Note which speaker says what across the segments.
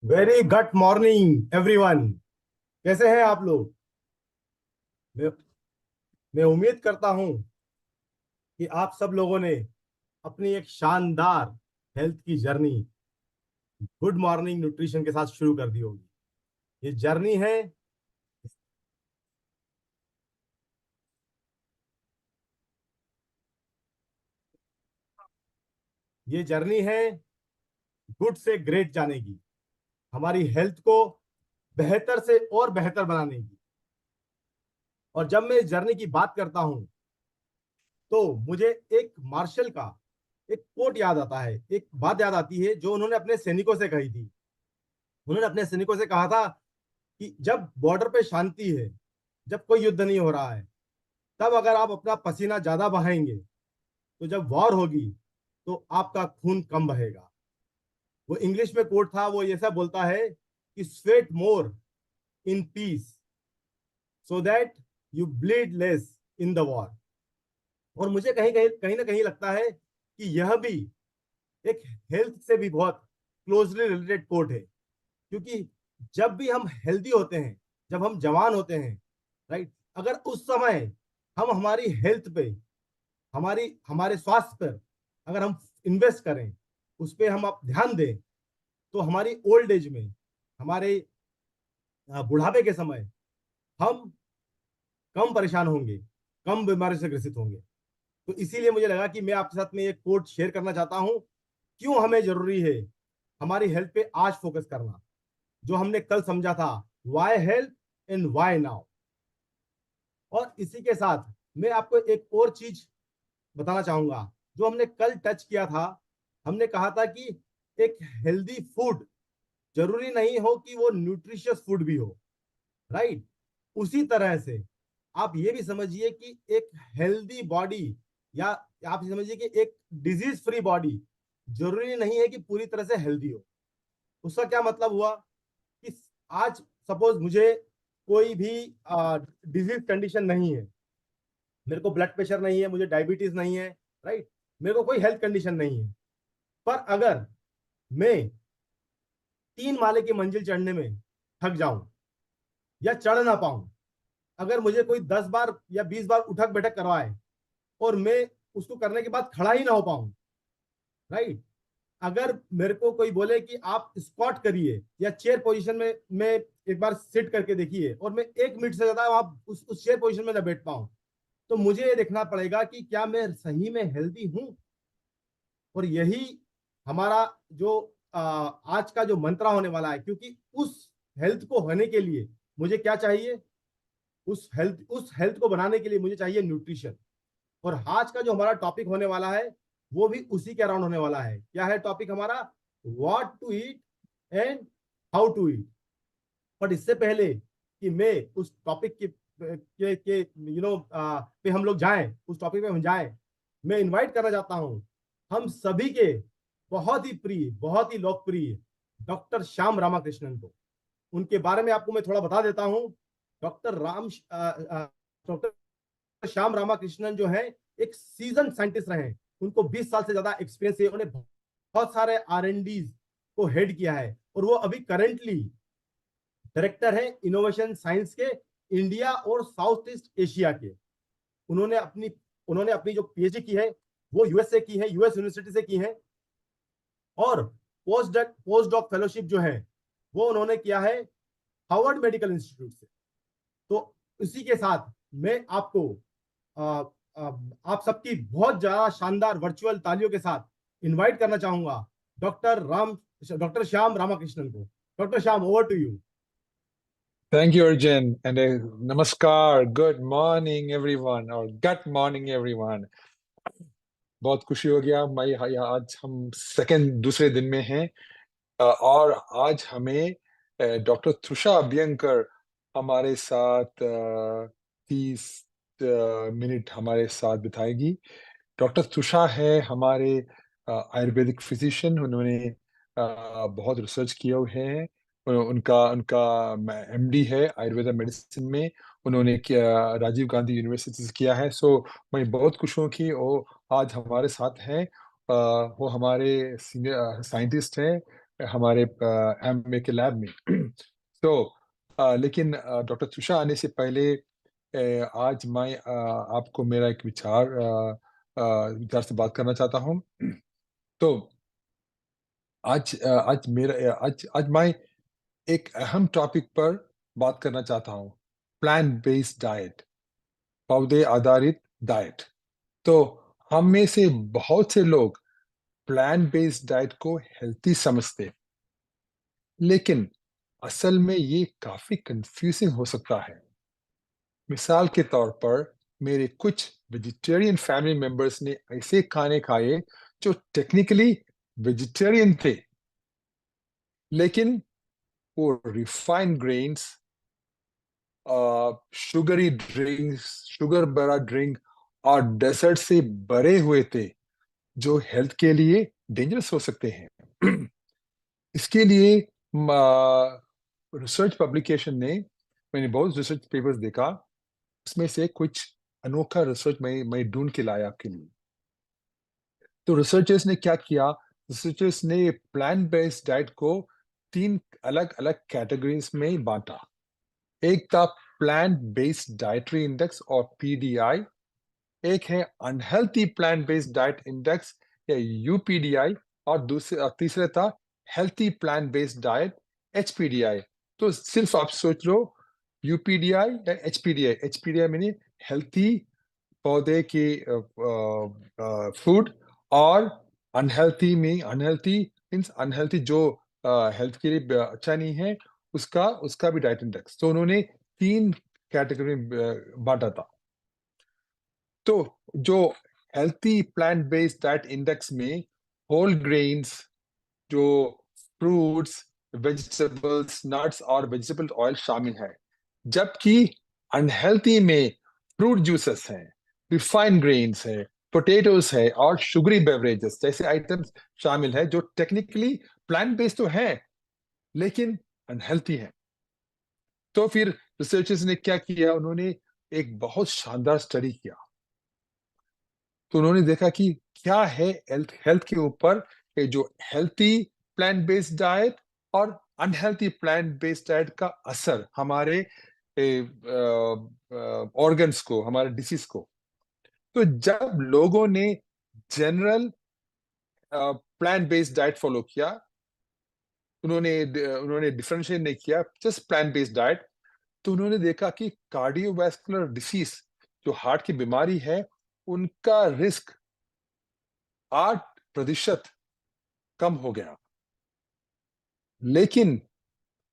Speaker 1: Very good morning everyone. कैसे हैं आप लोग? मैं मैं उम्मीद करता हूं कि आप सब लोगों ने अपनी एक शानदार हेल्थ की जर्नी गुड मॉर्निंग न्यूट्रिशन के साथ शुरू कर दी होगी। ये जर्नी है ये जर्नी है गुड से ग्रेट जाने की, हमारी हेल्थ को बेहतर से और बेहतर बनाने की। और जब मैं इस जर्नी की बात करता हूं तो मुझे एक मार्शल का एक कोट याद आता है, एक बात याद आती है जो उन्होंने अपने सैनिकों से कही थी। उन्होंने अपने सैनिकों से कहा था कि जब बॉर्डर पे शांति है, जब कोई युद्ध नहीं हो रहा है, तब अगर आप अपना पसीना ज्यादा बहाएंगे तो जब वॉर होगी तो आपका खून कम बहेगा। वो इंग्लिश में कोट था, वो ऐसा बोलता है कि sweat more in peace so that you bleed less in the war. और मुझे कहीं कहीं कहीं ना कहीं लगता है कि यह भी एक हेल्थ से भी बहुत क्लोजली रिलेटेड कोट है, क्योंकि जब भी हम हेल्दी होते हैं, जब हम जवान होते हैं, राइट, अगर उस समय हम हमारी हेल्थ पे, हमारी हमारे स्वास्थ्य पर अगर हम इन्वेस्ट करें, उस पर हम आप ध्यान दें, तो हमारी ओल्ड एज में, हमारे बुढ़ापे के समय हम कम परेशान होंगे, कम बीमारी से ग्रसित होंगे। तो इसीलिए मुझे लगा कि मैं आपके साथ में एक कोट शेयर करना चाहता हूं। क्यों हमें जरूरी है हमारी हेल्थ पे आज फोकस करना, जो हमने कल समझा था, why health and why now. और इसी के साथ मैं आपको एक और चीज बताना चाहूंगा जो हमने कल टच किया था। हमने कहा था कि एक हेल्दी फूड जरूरी नहीं हो कि वो न्यूट्रिशियस फूड भी हो, राइट। उसी तरह से आप ये भी समझिए कि एक हेल्दी बॉडी, या आप ये समझिए कि एक डिजीज फ्री बॉडी जरूरी नहीं है कि पूरी तरह से हेल्दी हो। उसका क्या मतलब हुआ कि आज सपोज मुझे कोई भी डिजीज कंडीशन नहीं है, मेरे को ब्लड प्रेशर नहीं है, मुझे डायबिटीज नहीं है, राइट, मेरे को कोई हेल्थ कंडीशन नहीं है, पर अगर मैं 3 माले की मंजिल चढ़ने में थक जाऊं या चढ़ ना पाऊं, अगर मुझे कोई 10 बार या 20 बार उठक बैठक करवाए और मैं उसको करने के बाद खड़ा ही ना हो पाऊं, राइट, अगर मेरे को कोई बोले कि आप स्क्वाट करिए या चेयर पोजीशन में एक बार सिट करके देखिए, और मैं 1 मिनट से ज्यादा आप उस चेयर पोजीशन में ना बैठ पाऊं, तो मुझे ये देखना पड़ेगा कि क्या मैं सही में हेल्दी हूं। और यही हमारा जो आज का जो मंत्रा होने वाला है, क्योंकि उस हेल्थ को होने के लिए मुझे क्या चाहिए, उस हेल्थ को बनाने के लिए मुझे चाहिए न्यूट्रिशन। और आज का जो हमारा टॉपिक होने वाला है वो भी उसी के अराउंड होने वाला है। क्या है टॉपिक हमारा? What to eat and how to eat. But इससे पहले कि मैं उस टॉपिक के पे हम लोग जाएं, उस टॉपिक पे हम जाएं, मैं इनवाइट करना चाहता हूं हम सभी के बहुत ही प्रिय, बहुत ही लोकप्रिय डॉक्टर श्याम रामाकृष्णन को। उनके बारे में आपको मैं थोड़ा बता देता हूं। डॉक्टर श्याम रामाकृष्णन जो है एक सीजन साइंटिस्ट रहे हैं। उनको 20 साल से ज्यादा एक्सपीरियंस है, उन्हें बहुत सारे R&D को हेड किया है, और वो अभी करेंटली डायरेक्टर है इनोवेशन साइंस के, इंडिया और साउथ ईस्ट एशिया के। उन्होंने अपनी उन्होंने अपनी जो PhD की है वो यूएस से की है, यूएस यूनिवर्सिटी से की है। और पोस्ट डॉक फेलोशिप जो है वो उन्होंने किया है हार्वर्ड मेडिकल इंस्टीट्यूट से। तो इसी के साथ मैं आपको आ, आ, आप सबकी बहुत ज्यादा शानदार वर्चुअल तालियों के साथ इनवाइट करना चाहूंगा डॉक्टर श्याम रामाकृष्णन को। Doctor Shyam, over to you.
Speaker 2: Thank you, Arjun. And namaskar, good morning, everyone, or gut morning, everyone. बहुत खुशी हो गया भाई। आज हम दूसरे दिन में हैं। और आज हमें डॉक्टर तुषा अभ्यंकर हमारे साथ 30 मिनट हमारे साथ बिताएगी। डॉक्टर तुषा है हमारे आयुर्वेदिक फिजिशियन। उन्होंने बहुत रिसर्च किए हुए हैं। उनका उनका MD है आयुर्वेदा मेडिसिन में। उन्होंने राजीव गांधी यूनिवर्सिटी से किया है। सो मैं बहुत खुश हूँ कि वो आज हमारे साथ हैं। वो हमारे सीनियर साइंटिस्ट हैं। हमारे एमए के लैब में। तो लेकिन डॉक्टर तुषा आने से पहले आज मैं आपको मेरा एक विचार से बात करना चाहता हूँ। तो आज मैं एक अहम टॉपिक पर बात करना चाहता हूँ, प्लांट बेस्ड डाइट, पौधे आधारित डाइट। तो हम में से बहुत से लोग प्लांट बेस्ड डाइट को हेल्थी समझते, लेकिन असल में ये काफी कंफ्यूजिंग हो सकता है। मिसाल के तौर पर मेरे कुछ वेजिटेरियन फैमिली मेंबर्स ने ऐसे खाने खाए जो टेक्निकली वेजिटेरियन थे, लेकिन वो refined grains, sugary drinks, sugar भरा ड्रिंक और डेजर्ट से भरे हुए थे, जो हेल्थ के लिए डेंजरस हो सकते हैं। इसके लिए रिसर्च पब्लिकेशन ने, मैंने बहुत रिसर्च पेपर्स देखा, उसमें से कुछ अनोखा रिसर्च मैं ढूंढ के लाया आपके लिए। तो रिसर्चर्स ने क्या किया, रिसर्चर्स ने प्लांट बेस्ड डाइट को 3 अलग अलग कैटेगरीज में बांटा। एक था प्लांट बेस्ड डाइटरी इंडेक्स और पीडीआई, एक है unhealthy plant based diet index या यूपीडीआई, और तीसरा था हेल्थी प्लांट बेस्ड डाइट, एचपीडीआई। तो सिर्फ आप सोच लो, यूपीडीआई या एचपीडीआई। एचपीडीआई मीनिंग हेल्थी पौधे की फूड, और अनहेल्थी मीन्स अनहेल्थी जो हेल्थ के लिए अच्छा नहीं है, उसका उसका भी डाइट इंडेक्स। तो उन्होंने 3 कैटेगरी में बांटा था। तो जो healthy plant based diet index में होल ग्रेन्स, जो फ्रूट्स, वेजिटेबल्स, नट्स और वेजिटेबल ऑयल शामिल है, जबकि अनहेल्थी में फ्रूट जूसेस हैं, रिफाइंड ग्रेन्स है, पोटेटोज है और शुगरी बेवरेजेस जैसे आइटम्स शामिल है, जो टेक्निकली प्लांट बेस्ड तो हैं, लेकिन अनहेल्थी है। तो फिर रिसर्चर्स ने क्या किया, उन्होंने एक बहुत शानदार स्टडी किया। तो उन्होंने देखा कि क्या है हेल्थ हेल्थ के ऊपर ये जो हेल्थी प्लांट बेस्ड डाइट और अनहेल्थी प्लांट बेस्ड डाइट का असर हमारे ऑर्गन्स को, हमारे डिसीज को। तो जब लोगों ने general plant based diet follow किया, उन्होंने उन्होंने डिफरेंशिएट नहीं किया, जस्ट प्लांट बेस्ड डाइट, तो उन्होंने देखा कि कार्डियोवैस्कुलर डिसीज, जो हार्ट की बीमारी है, उनका रिस्क 8% कम हो गया। लेकिन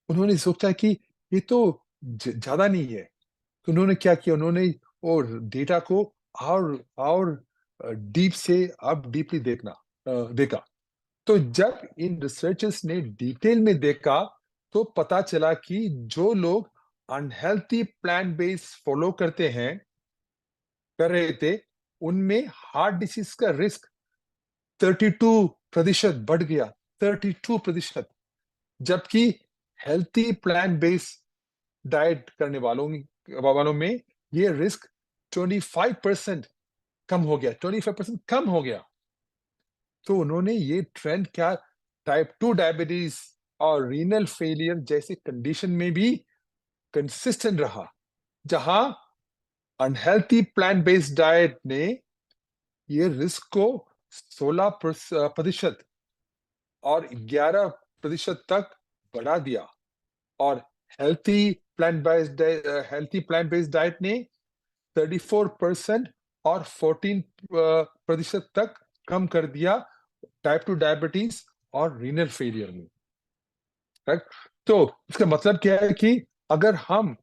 Speaker 2: उन्होंने सोचा कि ये तो ज्यादा नहीं है। तो उन्होंने क्या किया, उन्होंने और डेटा को और डीप से अब डीपली देखा। तो जब इन रिसर्चर्स ने डिटेल में देखा, तो पता चला कि जो लोग अनहेल्थी प्लांट बेस फॉलो कर रहे थे, उनमें हार्ट डिसीज का रिस्क 32% बढ़ गया। 32%। जबकि हेल्थी प्लांट बेस्ड डाइट करने वालों में ये रिस्क 25% कम हो गया। 25% कम हो गया। तो उन्होंने ये ट्रेंड क्या, टाइप 2 डायबिटीज और रीनल फेलियर जैसे कंडीशन में भी कंसिस्टेंट रहा, जहां अनहेल्थी प्लांट बेस्ड डाइट ने ये रिस्क को 16% और 11% तक बढ़ा दिया, और healthy healthy plant based diet ने 34% और 14% तक कम कर दिया टाइप 2 डायबिटीज और रीनल फेलियर में। राइट। तो इसका मतलब क्या है कि अगर हम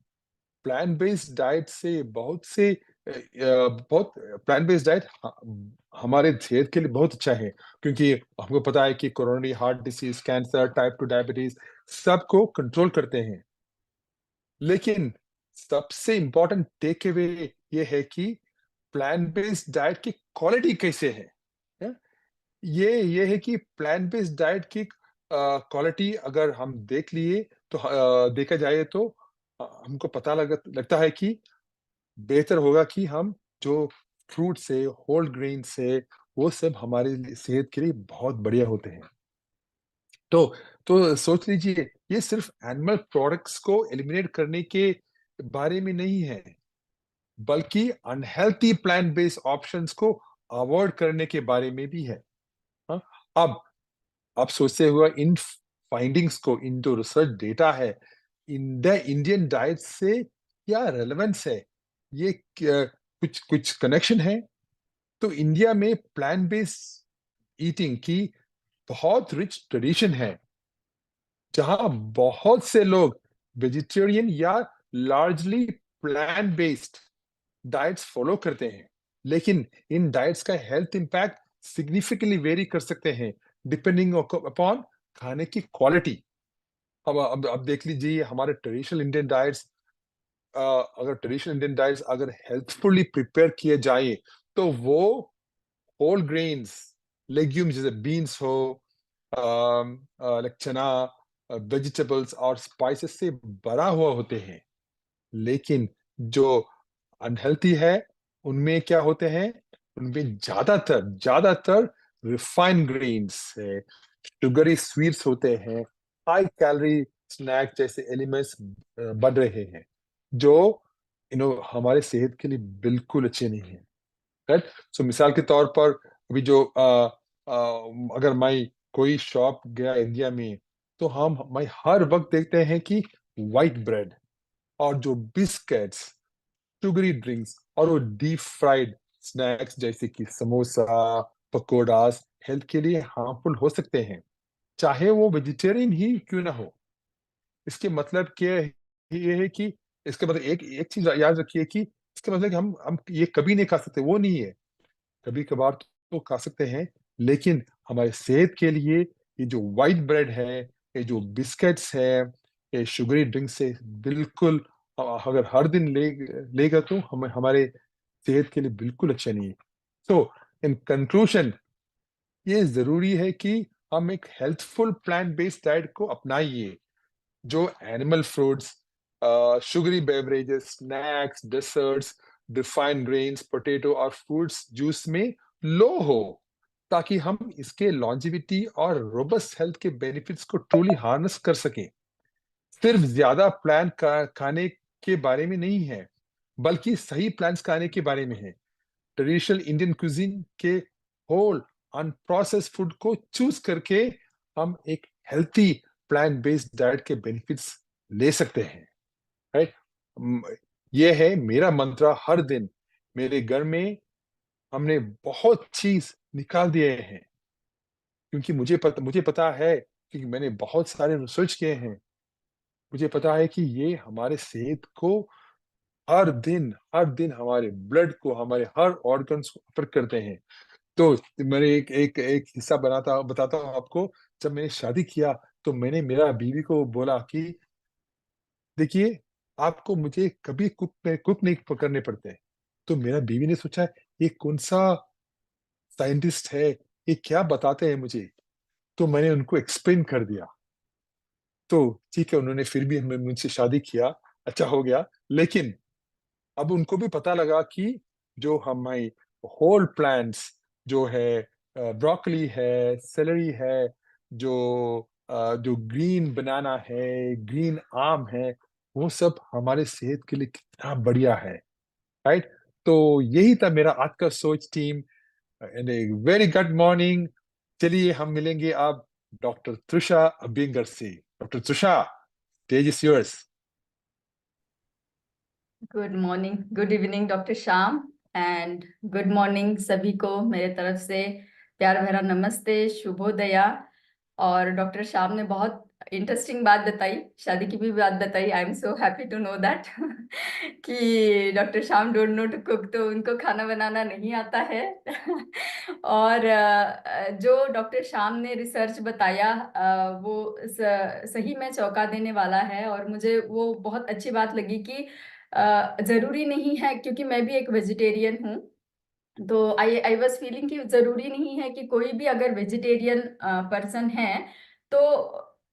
Speaker 2: प्लांट बेस्ड डाइट से बहुत प्लांट बेस्ड डाइट हमारे सेहत के लिए बहुत अच्छा है, क्योंकि हमको पता है कि coronary heart disease, cancer, type 2 diabetes सबको कंट्रोल करते हैं। लेकिन सबसे इंपॉर्टेंट टेक अवे ये है कि प्लांट बेस्ड डाइट की क्वालिटी कैसे है। है? ये है कि प्लांट बेस्ड डाइट की क्वालिटी अगर हम देख लिए, तो देखा जाए तो हमको पता लगता है कि बेहतर होगा कि हम जो फ्रूट से, होल ग्रेन से, वो सब हमारे सेहत के लिए बहुत बढ़िया होते हैं। तो तो सोच लीजिए, ये सिर्फ एनिमल प्रोडक्ट्स को एलिमिनेट करने के बारे में नहीं है, बल्कि अनहेल्थी प्लांट बेस्ड ऑप्शंस को अवॉइड करने के बारे में भी है। हाँ? अब आप सोचते हुए इन फाइंडिंग्स को, इन जो रिसर्च डेटा है, इन द इंडियन डाइट से क्या रेलेवेंस है, ये कुछ कुछ कनेक्शन है। तो इंडिया में प्लांट बेस्ड ईटिंग की बहुत रिच ट्रेडिशन है, जहां बहुत से लोग वेजिटेरियन या largely plant based diets follow करते हैं। लेकिन इन डाइट्स का हेल्थ इंपैक्ट सिग्निफिकेंटली वेरी कर सकते हैं डिपेंडिंग अपॉन खाने की क्वालिटी। अब देख लीजिए हमारे ट्रेडिशनल इंडियन डाइट्स, अगर ट्रेडिशनल इंडियन डाइट्स अगर हेल्थफुली प्रिपेयर किए जाए, तो वो होल ग्रेन्स, लेग्यूम्स जैसे बीन्स हो, लाइक चना, वेजिटेबल्स और स्पाइसेस से भरा हुआ होते हैं। लेकिन जो अनहेल्थी है, उनमें क्या होते हैं, उनमें ज्यादातर ज्यादातर रिफाइंड ग्रेन्स है, शुगरी स्वीट्स होते हैं, हाई कैलोरी स्नैक जैसे एलिमेंट्स बढ़ रहे हैं, जो हमारे सेहत के लिए बिल्कुल अच्छे नहीं है। राइट। सो मिसाल के तौर पर, अभी जो अगर मैं कोई शॉप गया इंडिया में, तो मैं हर वक्त देखते हैं कि वाइट ब्रेड और जो बिस्किट्स, शुगरी ड्रिंक्स और वो डीप फ्राइड स्नैक्स जैसे कि समोसा, पकोड़ास हेल्थ के लिए हार्मफुल हो सकते हैं, चाहे वो वेजिटेरियन ही क्यों ना हो। इसके मतलब क्या है, ये है कि इसके मतलब एक एक चीज याद रखिए कि इसके मतलब कि हम ये कभी नहीं खा सकते, वो नहीं है। कभी कभार तो खा सकते हैं, लेकिन हमारे सेहत के लिए ये जो व्हाइट ब्रेड है, ये जो बिस्किट्स है, ये शुगरी ड्रिंक से बिल्कुल, अगर हर दिन लेगा तो हमारे सेहत के लिए बिल्कुल अच्छा नहीं है। सो इन कंक्लूजन, ये जरूरी है कि हम एक हेल्थफुल प्लांट बेस्ड डाइट को अपनाइए, जो animal fruits, sugary beverages, snacks, desserts, refined grains, potato और फ्रूट्स जूस में लो हो, ताकि हम इसके लॉन्जिविटी और रोबस्ट हेल्थ के बेनिफिट्स को ट्रूली हार्नेस कर सकें। सिर्फ ज्यादा प्लान खाने के बारे में नहीं है, बल्कि सही प्लान्स खाने के बारे में है। ट्रेडिशनल इंडियन कुजिन के होल अनप्रोसेस्ड फूड को चूज करके हम एक हेल्थी प्लांट बेस्ड डाइट के बेनिफिट्स ले सकते हैं। राइट। ये है मेरा मंत्र हर दिन। मेरे घर में हमने बहुत चीज निकाल दिए हैं, क्योंकि मुझे पता है, क्योंकि मैंने बहुत सारे रिसर्च किए हैं। मुझे पता है कि ये हमारे सेहत को हर दिन हमारे ब्लड को, हमारे हर ऑर्गन्स को अफेक्ट करते हैं। तो मैंने एक एक एक हिस्सा बताता हूँ आपको। जब मैंने शादी किया, तो मैंने मेरा बीवी को बोला कि देखिए, आपको मुझे कभी कुक नहीं करने पड़ते। तो मेरा बीवी ने सोचा, ये कौन सा साइंटिस्ट है, ये क्या बताते हैं मुझे। तो मैंने उनको एक्सप्लेन कर दिया। तो ठीक है, उन्होंने फिर भी हमें मुझसे शादी किया, अच्छा हो गया। लेकिन अब उनको भी पता लगा कि जो हमारी होल प्लांट्स जो है, ब्रोकली है, सेलरी है, जो ग्रीन बनाना है, ग्रीन आम है, वो सब हमारे सेहत के लिए कितना बढ़िया है। राइट। तो यही था मेरा आज का सोच team. And a very good morning. चलिए हम मिलेंगे अब डॉक्टर त्रिशा अबिंगर से। Doctor Trisha, stage is yours.
Speaker 3: Good morning, good evening doctor Shyam, and good morning सभी को मेरे तरफ से प्यार भरा नमस्ते, शुभोदया। और डॉक्टर श्याम ने बहुत इंटरेस्टिंग बात बताई, शादी की भी बात बताई। I am so happy to know that कि doctor Shyam don't know to cook, तो उनको खाना बनाना नहीं आता है और जो डॉक्टर श्याम ने रिसर्च बताया वो सही में चौंका देने वाला है। और मुझे वो बहुत अच्छी बात लगी कि जरूरी नहीं है, क्योंकि मैं भी एक वेजिटेरियन हूँ, तो आई वॉज फीलिंग कि जरूरी नहीं है कि कोई भी अगर वेजिटेरियन पर्सन है तो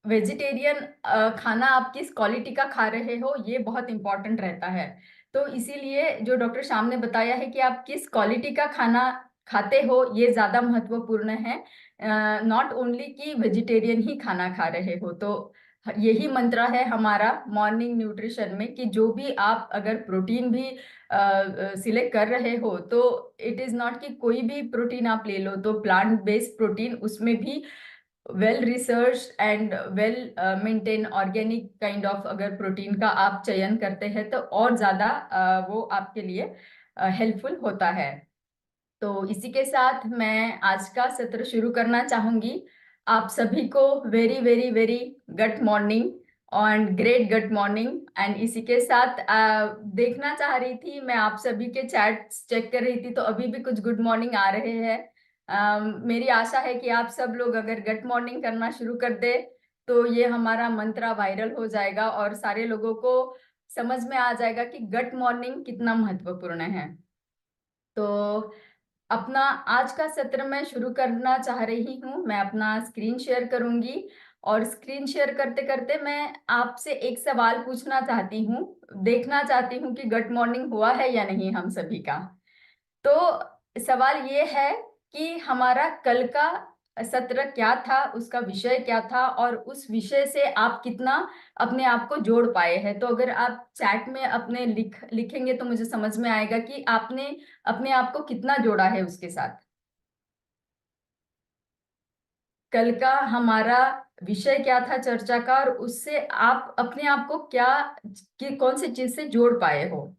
Speaker 3: वेजिटेरियन खाना आप किस क्वालिटी का खा रहे हो ये बहुत इंपॉर्टेंट रहता है। तो इसीलिए जो डॉक्टर श्याम ने बताया है कि आप किस क्वालिटी का खाना खाते हो ये ज्यादा महत्वपूर्ण है। नॉट ओनली कि वेजिटेरियन ही खाना खा रहे हो। तो यही मंत्र है हमारा मॉर्निंग न्यूट्रिशन में कि जो भी आप अगर प्रोटीन भी सिलेक्ट कर रहे हो तो इट इज नॉट कि कोई भी प्रोटीन आप ले लो, तो प्लांट बेस्ड प्रोटीन, उसमें भी well research and well maintain organic kind of अगर प्रोटीन का आप चयन करते हैं तो और ज्यादा वो आपके लिए हेल्पफुल होता है। तो इसी के साथ मैं आज का सत्र शुरू करना चाहूंगी। आप सभी को very very very good morning और ग्रेट गुड मॉर्निंग। एंड इसी के साथ देखना चाह रही थी, मैं आप सभी के चैट्स चेक कर रही थी तो अभी भी कुछ गुड मॉर्निंग आ रहे हैं। मेरी आशा है कि आप सब लोग अगर गुड मॉर्निंग करना शुरू कर दे तो ये हमारा मंत्र वायरल हो जाएगा और सारे लोगों को समझ में आ जाएगा कि गुड मॉर्निंग कितना महत्वपूर्ण है। तो अपना आज का सत्र मैं शुरू करना चाह रही हूँ। मैं अपना स्क्रीन शेयर करूंगी और स्क्रीन शेयर करते करते मैं आपसे एक सवाल पूछना चाहती हूँ, देखना चाहती हूँ कि गुड मॉर्निंग हुआ है या नहीं हम सभी का। तो सवाल ये है कि हमारा कल का सत्र क्या था, उसका विषय क्या था और उस विषय से आप कितना अपने आप को जोड़ पाए हैं। तो अगर आप चैट में अपने लिखेंगे तो मुझे समझ में आएगा कि आपने अपने आप को कितना जोड़ा है उसके साथ। कल का हमारा विषय क्या था चर्चा का और उससे आप अपने आप को क्या कि कौन सी चीज से जोड़ पाए हो।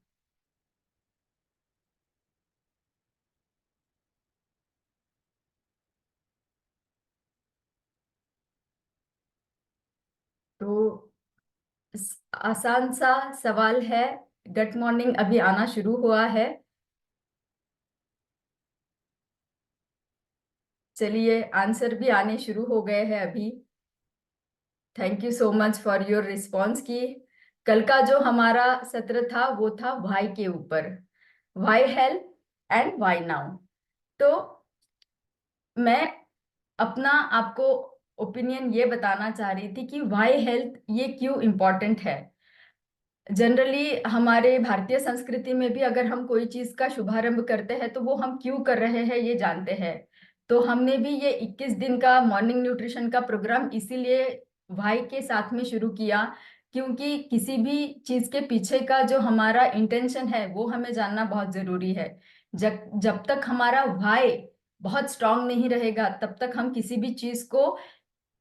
Speaker 3: तो आसान सा सवाल है। गुड मॉर्निंग अभी आना शुरू हुआ है। चलिए आंसर भी आने शुरू हो गए हैं अभी। Thank you so much for your response. की कल का जो हमारा सत्र था वो था व्हाई के ऊपर, why health and why now. तो मैं अपना आपको ओपिनियन ये बताना चाह रही थी कि व्हाई हेल्थ ये क्यों इम्पोर्टेंट है। जनरली हमारे भारतीय संस्कृति में भी अगर हम कोई चीज का शुभारंभ करते हैं तो वो हम क्यों कर रहे हैं ये जानते हैं। तो हमने भी ये 21 दिन का मॉर्निंग न्यूट्रिशन का प्रोग्राम इसीलिए भाई के साथ में शुरू किया, क्योंकि किसी भी चीज के पीछे का जो हमारा इंटेंशन है वो हमें जानना बहुत जरूरी है। जब जब तक हमारा व्हाई बहुत स्ट्रांग नहीं रहेगा तब तक हम किसी भी चीज को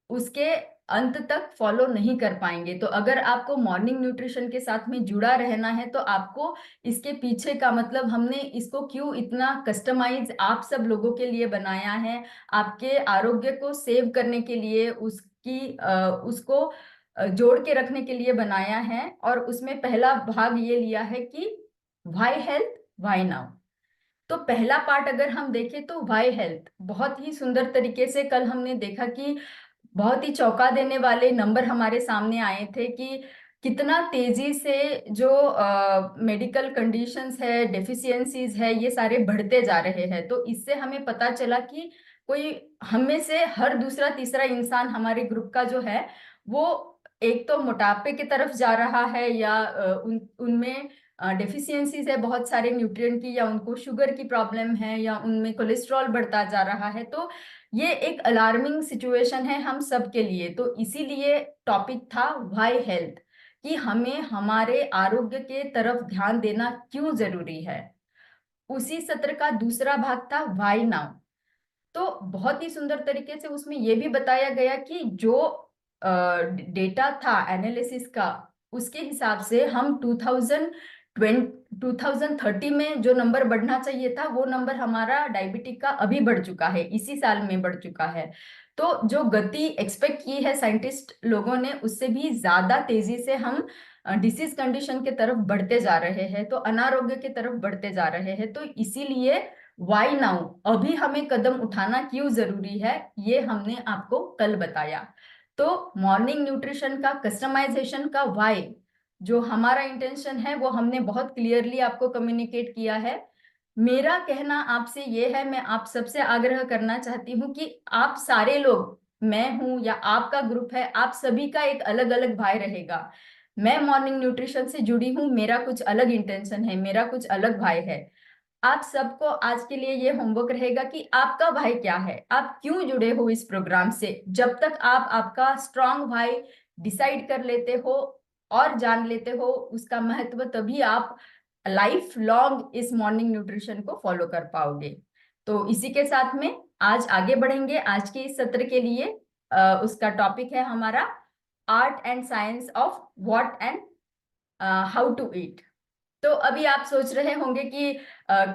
Speaker 3: उसके अंत तक फॉलो नहीं कर पाएंगे। तो अगर आपको मॉर्निंग न्यूट्रिशन के साथ में जुड़ा रहना है तो आपको इसके पीछे का मतलब हमने इसको क्यों इतना कस्टमाइज आप सब लोगों के लिए बनाया है, आपके आरोग्य को सेव करने के लिए, उसको जोड़ के रखने के लिए बनाया है। और उसमें पहला भाग ये लिया है कि व्हाई हेल्थ व्हाई नाउ। तो पहला पार्ट अगर हम देखें तो व्हाई हेल्थ बहुत ही सुंदर तरीके से कल हमने देखा कि बहुत ही चौंका देने वाले नंबर हमारे सामने आए थे कि कितना तेजी से जो मेडिकल कंडीशंस है, डेफिशिएंसीज है, ये सारे बढ़ते जा रहे हैं। तो इससे हमें पता चला कि कोई हम में से हर दूसरा तीसरा इंसान हमारे ग्रुप का जो है वो एक तो मोटापे की तरफ जा रहा है या उनमें डेफिशिएंसीज है बहुत सारे न्यूट्रिएंट की, या उनको शुगर की प्रॉब्लम है, या उनमें कोलेस्ट्रॉल बढ़ता जा रहा है। तो ये एक अलार्मिंग सिचुएशन है हम सब के लिए। तो इसीलिए टॉपिक था व्हाई हेल्थ, कि हमें हमारे आरोग्य के तरफ ध्यान देना क्यों जरूरी है। उसी सत्र का दूसरा भाग था व्हाई नाउ। तो बहुत ही सुंदर तरीके से उसमें यह भी बताया गया कि जो डेटा था एनालिसिस का उसके हिसाब से हम 2030 में जो नंबर बढ़ना चाहिए था वो नंबर हमारा डायबिटिक का अभी बढ़ चुका है, इसी साल में बढ़ चुका है। तो जो गति एक्सपेक्ट की है साइंटिस्ट लोगों ने उससे भी ज्यादा तेजी से हम डिसीज कंडीशन के तरफ बढ़ते जा रहे हैं, तो अनारोग्य की तरफ बढ़ते जा रहे हैं। तो इसीलिए वाई नाउ, अभी हमें कदम उठाना क्यों जरूरी है, ये हमने आपको कल बताया। तो मॉर्निंग न्यूट्रिशन का कस्टमाइजेशन का वाई, जो हमारा इंटेंशन है वो हमने बहुत क्लियरली आपको कम्युनिकेट किया है। मेरा कहना आपसे ये है, मैं आप सबसे आग्रह करना चाहती हूँ कि आप सारे लोग, मैं हूं या आपका ग्रुप है, आप सभी का एक अलग अलग भाई रहेगा। मैं मॉर्निंग न्यूट्रिशन से जुड़ी हूँ, मेरा कुछ अलग इंटेंशन है, मेरा कुछ अलग भाई है। आप सबको आज के लिए ये होमवर्क रहेगा कि आपका भाई क्या है, आप क्यों जुड़े हो इस प्रोग्राम से। जब तक आप आपका स्ट्रांग भाई डिसाइड कर लेते हो और जान लेते हो उसका महत्व, तभी आप लाइफ लॉन्ग इस मॉर्निंग न्यूट्रिशन को फॉलो कर पाओगे। तो इसी के साथ में आज आगे बढ़ेंगे। आज के इस सत्र के लिए उसका टॉपिक है हमारा art and science of what and how to eat. तो अभी आप सोच रहे होंगे कि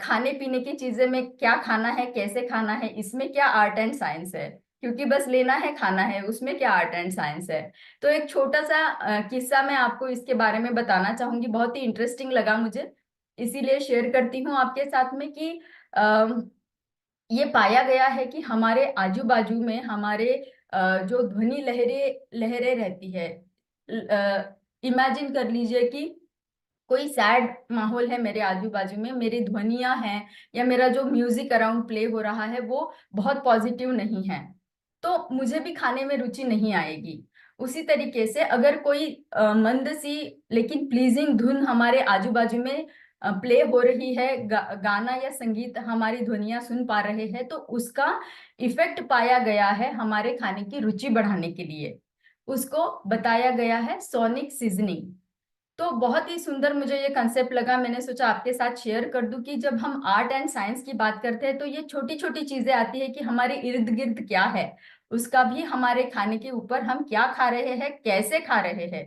Speaker 3: खाने पीने की चीजें में क्या खाना है, कैसे खाना है, इसमें क्या आर्ट एंड साइंस है, क्योंकि बस लेना है खाना है, उसमें क्या आर्ट एंड साइंस है। तो एक छोटा सा किस्सा मैं आपको इसके बारे में बताना चाहूंगी, बहुत ही इंटरेस्टिंग लगा मुझे, इसीलिए शेयर करती हूँ आपके साथ में कि ये पाया गया है कि हमारे आजू बाजू में हमारे जो ध्वनि लहरें लहरें रहती है, इमेजिन कर लीजिए कि कोई सैड माहौल है मेरे आजू बाजू में, मेरी ध्वनियां हैं या मेरा जो म्यूजिक अराउंड प्ले हो रहा है वो बहुत पॉजिटिव नहीं है, तो मुझे भी खाने में रुचि नहीं आएगी। उसी तरीके से अगर कोई मंद सी लेकिन प्लीजिंग धुन हमारे आजू बाजू में प्ले हो रही है, गाना या संगीत हमारी ध्वनियां सुन पा रहे हैं, तो उसका इफेक्ट पाया गया है हमारे खाने की रुचि बढ़ाने के लिए। उसको बताया गया है सोनिक सीजनिंग। तो बहुत ही सुंदर मुझे ये कंसेप्ट लगा, मैंने सोचा आपके साथ शेयर कर दूं कि जब हम आर्ट एंड साइंस की बात करते हैं तो ये छोटी छोटी चीजें आती है कि हमारे इर्द गिर्द क्या है, उसका भी हमारे खाने के ऊपर, हम क्या खा रहे हैं, कैसे खा रहे हैं,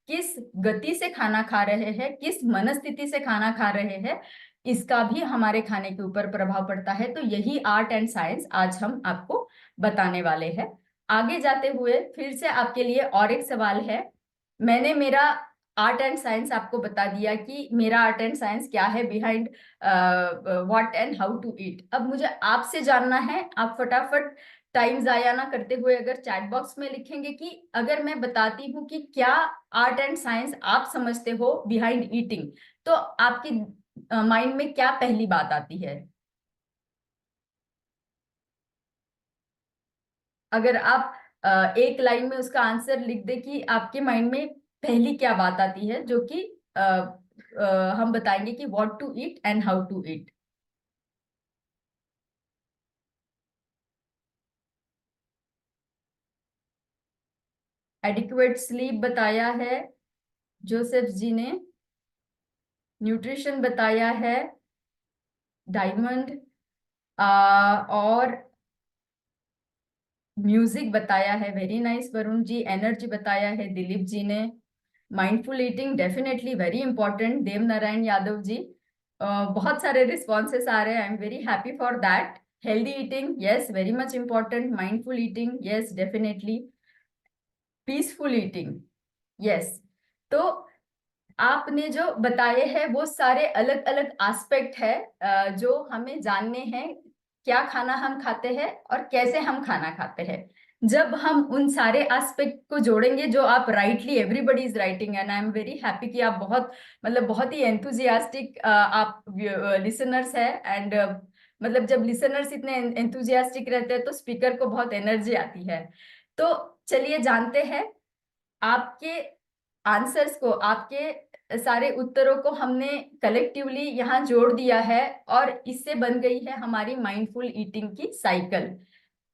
Speaker 3: किस गति से खाना खा रहे हैं, किस मनस्थिति से खाना खा रहे हैं, इसका भी हमारे खाने के ऊपर प्रभाव पड़ता है। तो यही आर्ट एंड साइंस आज हम आपको बताने वाले हैं। आगे जाते हुए फिर से आपके लिए और एक सवाल है। मैंने मेरा आर्ट एंड साइंस आपको बता दिया कि मेरा आर्ट एंड साइंस क्या है behind what and how to eat. अब मुझे आपसे जानना है, आप फटाफट टाइम जाया ना करते हुए अगर चैट बॉक्स में लिखेंगे कि अगर मैं बताती हूँ कि क्या आर्ट एंड साइंस आप समझते हो बिहाइंड ईटिंग, तो आपकी माइंड में क्या पहली बात आती है। अगर आप एक लाइन में उसका आंसर लिख दे कि आपके माइंड में पहली क्या बात आती है, जो कि हम बताएंगे कि what to eat and how to eat. Adequate sleep बताया है जोसेफ जी ने, न्यूट्रिशन बताया है डायमंड, और म्यूजिक बताया है, very nice Varun ji, energy बताया है दिलीप जी ने, mindful eating definitely very important Dev Narayan Yadav ji. बहुत सारे रिस्पॉन्सेस आ रहे हैं, I am very happy for that. Healthy eating yes very much important, mindful eating yes definitely, peaceful eating yes. तो आपने जो बताए हैं वो सारे अलग अलग एस्पेक्ट है जो हमें जानने हैं, क्या खाना हम खाते हैं और कैसे हम खाना खाते हैं। जब हम उन सारे एस्पेक्ट को जोड़ेंगे जो आप rightly, everybody is writing and I am very happy कि आप बहुत मतलब बहुत ही एंथुजियास्टिक आप लिसनर्स है। एंड मतलब जब लिसनर्स इतने एंथुजियास्टिक रहते हैं तो स्पीकर को बहुत एनर्जी आती है। तो चलिए जानते हैं आपके आंसर्स को, आपके सारे उत्तरों को हमने कलेक्टिवली यहाँ जोड़ दिया है और इससे बन गई है हमारी माइंडफुल ईटिंग की साइकिल,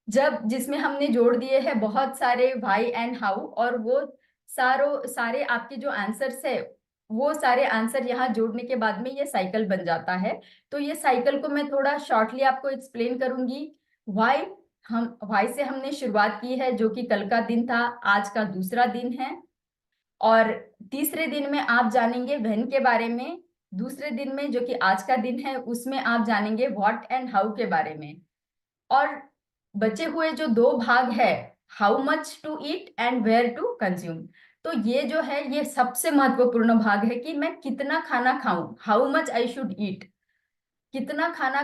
Speaker 3: जब जिसमें हमने जोड़ दिए हैं बहुत सारे व्हाई एंड हाउ, और वो सारे आपके जो आंसर्स है वो सारे आंसर यहाँ जोड़ने के बाद में ये साइकिल बन जाता है। तो ये साइकिल को मैं थोड़ा शॉर्टली आपको एक्सप्लेन करूंगी। व्हाई, हम व्हाई से हमने शुरुआत की है, जो कि कल का दिन था, आज का दूसरा दिन है, और तीसरे दिन में आप जानेंगे व्हेन के बारे में, दूसरे दिन में जो कि आज का दिन है उसमें आप जानेंगे व्हाट एंड हाउ के बारे में, और बचे हुए जो दो भाग है, how much to eat and where to consume. तो ये जो है ये सबसे महत्वपूर्ण भाग है कि मैं कितना खाना खाऊं, how much I should eat, कितना खाना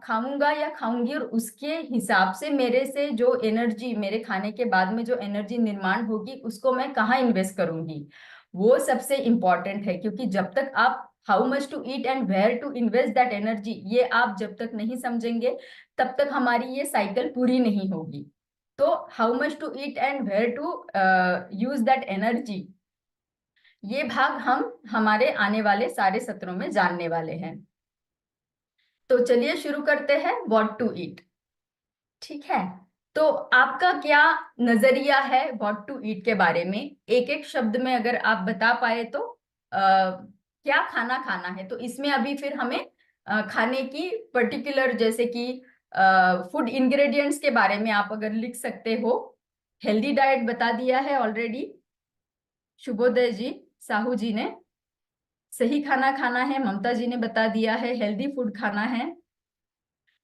Speaker 3: खाऊंगा या खाऊंगी, और उसके हिसाब से मेरे से जो एनर्जी, मेरे खाने के बाद में जो एनर्जी निर्माण होगी उसको मैं कहाँ इन्वेस्ट करूंगी, वो सबसे इंपॉर्टेंट है। क्योंकि जब तक आप how much to eat and where to invest that energy, ये आप जब तक नहीं समझेंगे तब तक हमारी ये साइकिल पूरी नहीं होगी। तो how much to eat and where to use that energy, ये भाग हम हमारे आने वाले सारे सत्रों में जानने वाले हैं। तो चलिए शुरू करते हैं व्हाट टू ईट। ठीक है, तो आपका क्या नजरिया है व्हाट टू ईट के बारे में? एक एक शब्द में अगर आप बता पाए तो क्या खाना खाना है। तो इसमें अभी फिर हमें खाने की पर्टिकुलर, जैसे कि फूड इंग्रेडिएंट्स के बारे में आप अगर लिख सकते हो। हेल्दी डाइट बता दिया है ऑलरेडी शुभोदय जी, साहू जी ने। सही खाना खाना है, ममता जी ने बता दिया है। हेल्दी फूड खाना है।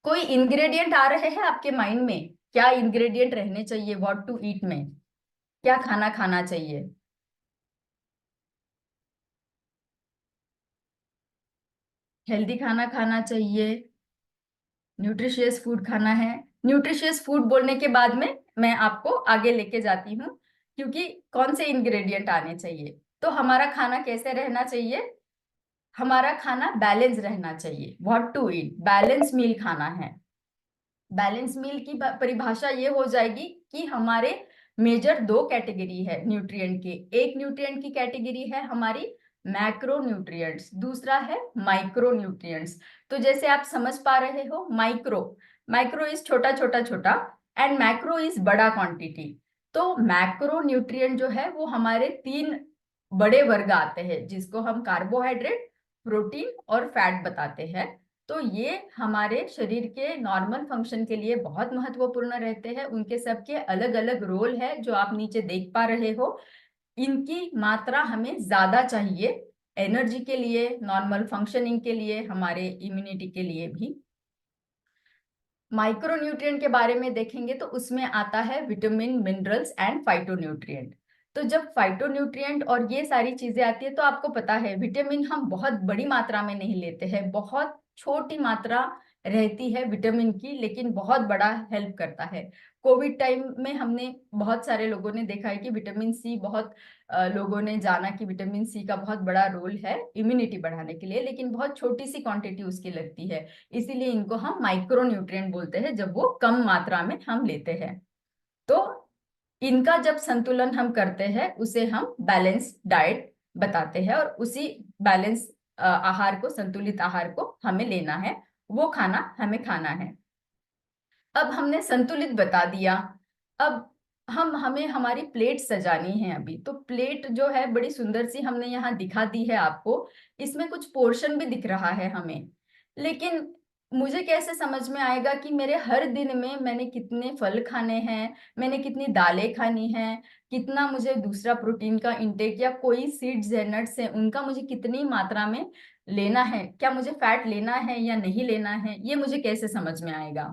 Speaker 3: कोई इंग्रेडिएंट आ रहे हैं आपके माइंड में? क्या इंग्रेडिएंट रहने चाहिए व्हाट टू ईट में? क्या खाना खाना चाहिए? हेल्दी खाना खाना चाहिए, न्यूट्रिशियस फूड खाना है। न्यूट्रिशियस फूड बोलने के बाद में मैं आपको आगे लेके जाती हूँ, क्योंकि कौन से इंग्रेडिएंट आने चाहिए। तो हमारा खाना कैसे रहना चाहिए? हमारा खाना बैलेंस रहना चाहिए। What to eat, balance meal खाना है। बैलेंस मील की परिभाषा ये हो जाएगी कि हमारे मेजर दो कैटेगरी है न्यूट्रिएंट के। एक न्यूट्रिएंट की कैटेगरी है हमारी मैक्रो न्यूट्रिएंट्स, दूसरा है माइक्रो न्यूट्रिएंट्स। तो जैसे आप समझ पा रहे हो, माइक्रो, माइक्रो इज छोटा छोटा छोटा, एंड मैक्रो इज बड़ा क्वांटिटी। तो मैक्रो न्यूट्रिएंट जो है वो हमारे तीन बड़े वर्ग आते हैं, जिसको हम कार्बोहाइड्रेट, प्रोटीन और फैट बताते हैं। तो ये हमारे शरीर के नॉर्मल फंक्शन के लिए बहुत महत्वपूर्ण रहते हैं। उनके सबके अलग अलग रोल है, जो आप नीचे देख पा रहे हो। इनकी मात्रा हमें ज्यादा चाहिए एनर्जी के लिए, नॉर्मल फंक्शनिंग के लिए, हमारे इम्यूनिटी के लिए भी। माइक्रोन्यूट्रिएंट के बारे में देखेंगे तो उसमें आता है विटामिन, मिनरल्स एंड फाइटोन्यूट्रिएंट। तो जब फाइटोन्यूट्रिएंट और ये सारी चीजें आती है, तो आपको पता है विटामिन हम बहुत बड़ी मात्रा में नहीं लेते हैं, बहुत छोटी मात्रा रहती है विटामिन की, लेकिन बहुत बड़ा हेल्प करता है। कोविड टाइम में हमने बहुत सारे लोगों ने देखा है कि विटामिन सी बहुत लोगों ने जाना कि विटामिन सी का बहुत बड़ा रोल है इम्यूनिटी बढ़ाने के लिए, लेकिन बहुत छोटी सी क्वांटिटी उसकी लगती है। इसीलिए इनको हम माइक्रो न्यूट्रिएंट बोलते हैं, जब वो कम मात्रा में हम लेते हैं। तो इनका जब संतुलन हम करते हैं, उसे हम बैलेंस डाइट बताते हैं, और उसी बैलेंस आहार को, संतुलित आहार को हमें लेना है, वो खाना हमें खाना है। अब हमने संतुलित बता दिया। अब हमें हमारी प्लेट सजानी है अभी। तो प्लेट जो है बड़ी सुंदर सी हमने यहाँ दिखा दी है आपको। इसमें कुछ पोर्शन भी दिख रहा है हमें, लेकिन मुझे कैसे समझ में आएगा कि मेरे हर दिन में मैंने कितने फल खाने हैं, मैंने कितनी दालें खानी हैं, कितना मुझे दूसरा प्रोटीन का इंटेक, या कोई सीड्स है, नट्स है, उनका मुझे कितनी मात्रा में लेना है, क्या मुझे फैट लेना है या नहीं लेना है, ये मुझे कैसे समझ में आएगा?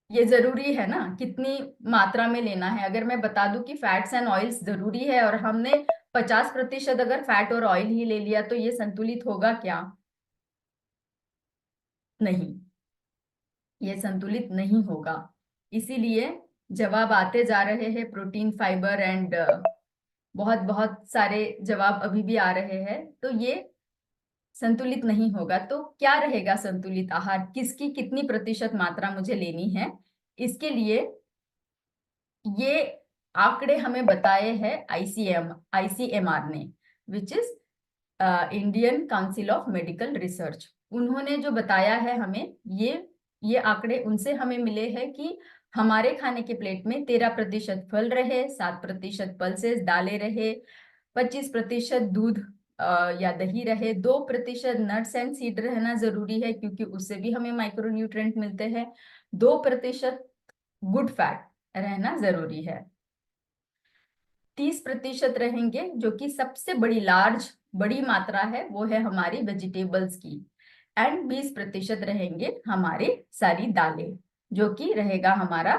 Speaker 3: ये जरूरी है ना, कितनी मात्रा में लेना है। अगर मैं बता दूं कि फैट्स एंड ऑयल्स जरूरी है, और हमने 50% अगर फैट और ऑयल ही ले लिया, तो ये संतुलित होगा क्या? नहीं, ये संतुलित नहीं होगा। इसीलिए जवाब आते जा रहे हैं, प्रोटीन, फाइबर एंड बहुत बहुत सारे जवाब अभी भी आ रहे हैं। तो ये संतुलित नहीं होगा। तो क्या रहेगा संतुलित आहार, किसकी कितनी प्रतिशत मात्रा मुझे लेनी है? इसके लिए ये आंकड़े हमें बताए हैं आईसीएमआर ने, which is Indian council of medical research. उन्होंने जो बताया है हमें, ये आंकड़े उनसे हमें मिले हैं कि हमारे खाने के प्लेट में 13% फल रहे, 7% पल्सेस दालें रहे, 25% दूध या दही रहे, 2% नट्स एंड सीड रहना जरूरी है, क्योंकि उससे भी हमें माइक्रोन्यूट्रिएंट मिलते हैं, 2% गुड फैट रहना जरूरी है, 30% रहेंगे, जो कि सबसे बड़ी मात्रा है, वो है हमारी वेजिटेबल्स की, एंड 20% रहेंगे हमारी सारी दालें, जो कि रहेगा हमारा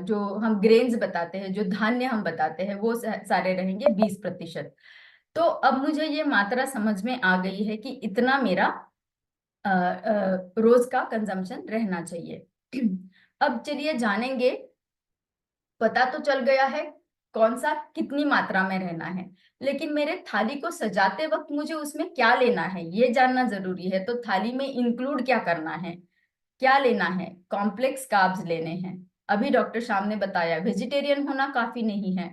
Speaker 3: जो हम ग्रेन्स बताते हैं, जो धान्य हम बताते हैं, वो सारे रहेंगे 20%। तो अब मुझे ये मात्रा समझ में आ गई है कि इतना मेरा रोज का कंजम्पशन रहना चाहिए। अब चलिए जानेंगे, पता तो चल गया है कौन सा कितनी मात्रा में रहना है, लेकिन मेरे थाली को सजाते वक्त मुझे उसमें क्या लेना है ये जानना जरूरी है। तो थाली में इंक्लूड क्या करना है, क्या लेना है? कॉम्प्लेक्स कार्ब्स लेने हैं। अभी डॉक्टर श्याम ने बताया वेजिटेरियन होना काफी नहीं है,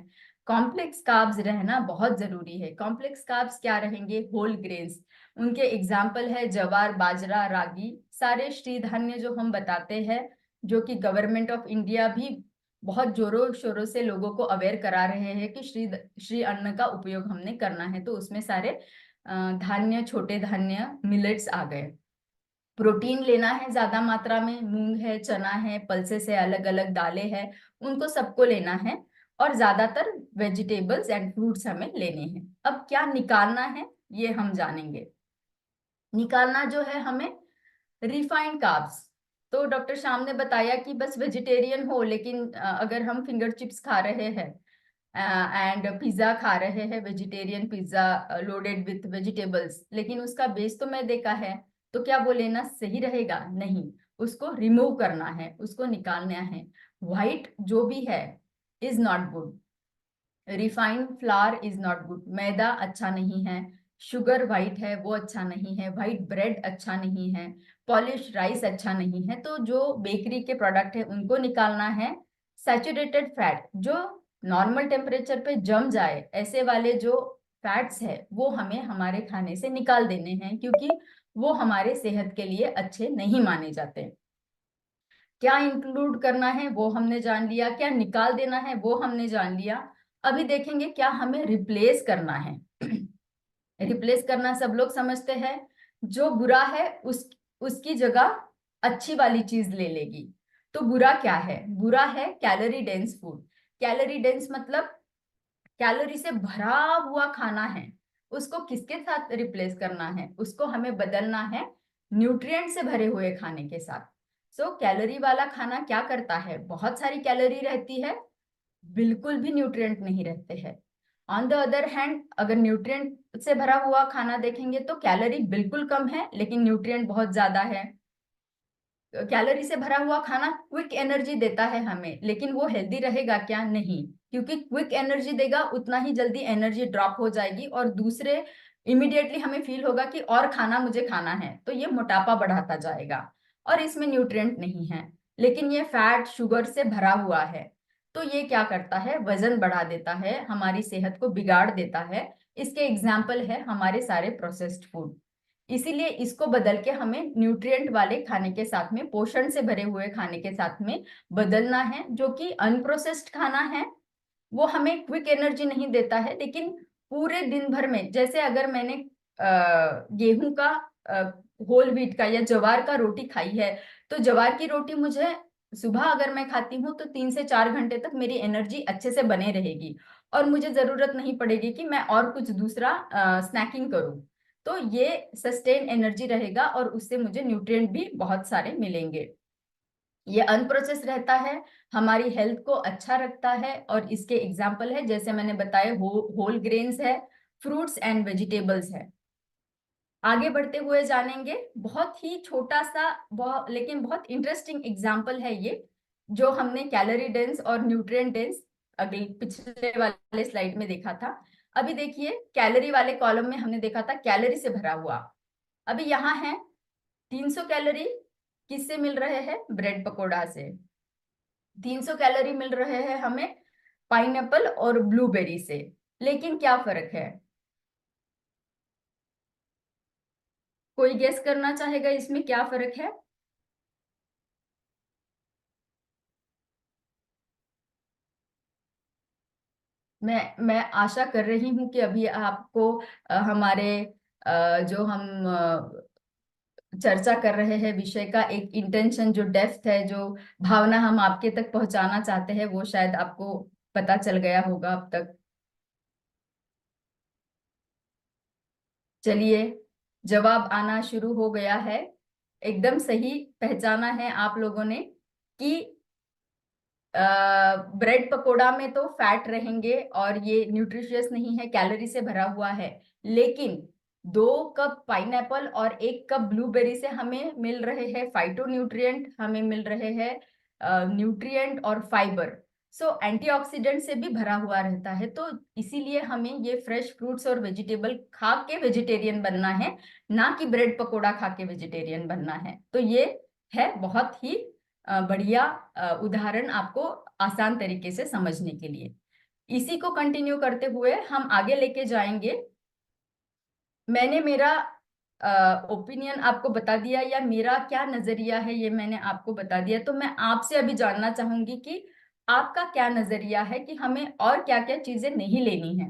Speaker 3: कॉम्प्लेक्स कार्ब्स रहना बहुत जरूरी है। कॉम्प्लेक्स कार्ब्स क्या रहेंगे? Whole grains. उनके एग्जाम्पल है जवार, बाजरा, रागी, सारे श्री धान्य जो हम बताते हैं, जो कि गवर्नमेंट ऑफ इंडिया भी बहुत जोरों शोरों से लोगों को अवेयर करा रहे हैं कि श्री अन्न का उपयोग हमने करना है। तो उसमें सारे धान्य, छोटे धान्य, मिलेट्स आ गए। प्रोटीन लेना है ज्यादा मात्रा में, मूंग है, चना है, पल्सेस है, अलग अलग दालें हैं, उनको सबको लेना है। और ज्यादातर वेजिटेबल्स एंड फ्रूट्स हमें लेने हैं। अब क्या निकालना है ये हम जानेंगे। निकालना जो है हमें रिफाइंड कार्ब्स। तो डॉक्टर श्याम ने बताया कि बस वेजिटेरियन हो, लेकिन अगर हम फिंगर चिप्स खा रहे हैं एंड पिज्जा खा रहे हैं, vegetarian pizza loaded with vegetables, लेकिन उसका बेस तो मैदे का है, तो क्या वो लेना सही रहेगा? नहीं, उसको रिमूव करना है, उसको निकालना है। व्हाइट जो भी है is not good, refined flour is not good, maida अच्छा नहीं है, शुगर व्हाइट है वो अच्छा नहीं है, व्हाइट ब्रेड अच्छा नहीं है, पॉलिश राइस अच्छा नहीं है। तो जो बेकरी के प्रोडक्ट है उनको निकालना है। सैचुरेटेड फैट जो नॉर्मल टेम्परेचर पे जम जाए, ऐसे वाले जो फैट्स है वो हमें हमारे खाने से निकाल देने हैं, क्योंकि वो हमारे सेहत के लिए अच्छे नहीं माने जाते। क्या इंक्लूड करना है वो हमने जान लिया, क्या निकाल देना है वो हमने जान लिया। अभी देखेंगे क्या हमें रिप्लेस करना है। रिप्लेस करना सब लोग समझते हैं, जो बुरा है उसकी जगह अच्छी वाली चीज ले लेगी। तो बुरा क्या है? बुरा है calorie dense food. Calorie dense मतलब कैलोरी से भरा हुआ खाना है। उसको किसके साथ रिप्लेस करना है? उसको हमें बदलना है न्यूट्रिएंट से भरे हुए खाने के साथ। सो कैलोरी वाला खाना क्या करता है? बहुत सारी कैलोरी रहती है, बिल्कुल भी न्यूट्रिएंट नहीं रहते हैं। ऑन द अदर हैंड अगर न्यूट्रिएंट से भरा हुआ खाना देखेंगे तो कैलोरी बिल्कुल कम है लेकिन न्यूट्रिएंट बहुत ज्यादा है। कैलोरी से भरा हुआ खाना क्विक एनर्जी देता है हमें, लेकिन वो हेल्दी रहेगा क्या? नहीं, क्योंकि क्विक एनर्जी देगा उतना ही जल्दी एनर्जी ड्रॉप हो जाएगी और दूसरे इमिडिएटली हमें फील होगा कि और खाना मुझे खाना है, तो ये मोटापा बढ़ाता जाएगा और इसमें न्यूट्रिएंट नहीं है। लेकिन ये फैट, शुगर से भरा हुआ है, तो ये क्या करता है? वजन बढ़ा देता है, हमारी सेहत को बिगाड़ देता है। इसके एग्जाम्पल है हमारे सारे प्रोसेस्ड फूड। इसीलिए इसको बदल के हमें न्यूट्रिएंट वाले खाने के साथ में, पोषण से भरे हुए खाने के साथ में बदलना है। जो कि अनप्रोसेस्ड खाना है, वो हमें क्विक एनर्जी नहीं देता है, लेकिन पूरे दिन भर में, जैसे अगर मैंने गेहूं का, होल व्हीट का या ज्वार का रोटी खाई है, तो ज्वार की रोटी मुझे सुबह अगर मैं खाती हूँ तो 3 से 4 घंटे तक मेरी एनर्जी अच्छे से बने रहेगी और मुझे जरूरत नहीं पड़ेगी कि मैं और कुछ दूसरा स्नैकिंग करूँ। तो ये सस्टेन एनर्जी रहेगा और उससे मुझे न्यूट्रिएंट भी बहुत सारे मिलेंगे। ये अनप्रोसेस रहता है, हमारी हेल्थ को अच्छा रखता है और इसके एग्जाम्पल है जैसे मैंने बताया, होल ग्रेन्स है, फ्रूट्स एंड वेजिटेबल्स है। आगे बढ़ते हुए जानेंगे, बहुत ही छोटा सा लेकिन बहुत इंटरेस्टिंग एग्जाम्पल है ये, जो हमने कैलोरी डेंस और न्यूट्रिएंट डेंस अगले पिछले वाले स्लाइड में देखा था। अभी देखिए कैलोरी वाले कॉलम में हमने देखा था कैलोरी से भरा हुआ। अभी यहाँ है 300 कैलोरी किससे मिल रहे हैं? ब्रेड पकोड़ा से। 300 कैलोरी मिल रहे हैं हमें पाइनएप्पल और ब्लूबेरी से। लेकिन क्या फर्क है? कोई गेस करना चाहेगा इसमें क्या फर्क है? मैं आशा कर रही हूं कि अभी आपको हमारे जो हम चर्चा कर रहे हैं विषय का एक इंटेंशन, जो डेप्थ है, जो भावना हम आपके तक पहुंचाना चाहते हैं, वो शायद आपको पता चल गया होगा अब तक। चलिए, जवाब आना शुरू हो गया है। एकदम सही पहचाना है आप लोगों ने कि ब्रेड पकोड़ा में तो फैट रहेंगे और ये न्यूट्रिशियस नहीं है, कैलोरी से भरा हुआ है। लेकिन 2 कप पाइनएप्पल और 1 कप ब्लूबेरी से हमें मिल रहे हैं फाइटोन्यूट्रिएंट, हमें मिल रहे हैं न्यूट्रिएंट और फाइबर। सो एंटीऑक्सीडेंट से भी भरा हुआ रहता है। तो इसीलिए हमें ये फ्रेश फ्रूट्स और वेजिटेबल खा के वेजिटेरियन बनना है, ना कि ब्रेड पकोड़ा खा के वेजिटेरियन बनना है। तो ये है बहुत ही बढ़िया उदाहरण आपको आसान तरीके से समझने के लिए। इसी को कंटिन्यू करते हुए हम आगे लेके जाएंगे। मैंने मेरा ओपिनियन आपको बता दिया, या मेरा क्या नजरिया है ये मैंने आपको बता दिया। तो मैं आपसे अभी जानना चाहूंगी कि आपका क्या नजरिया है कि हमें और क्या क्या चीजें नहीं लेनी है।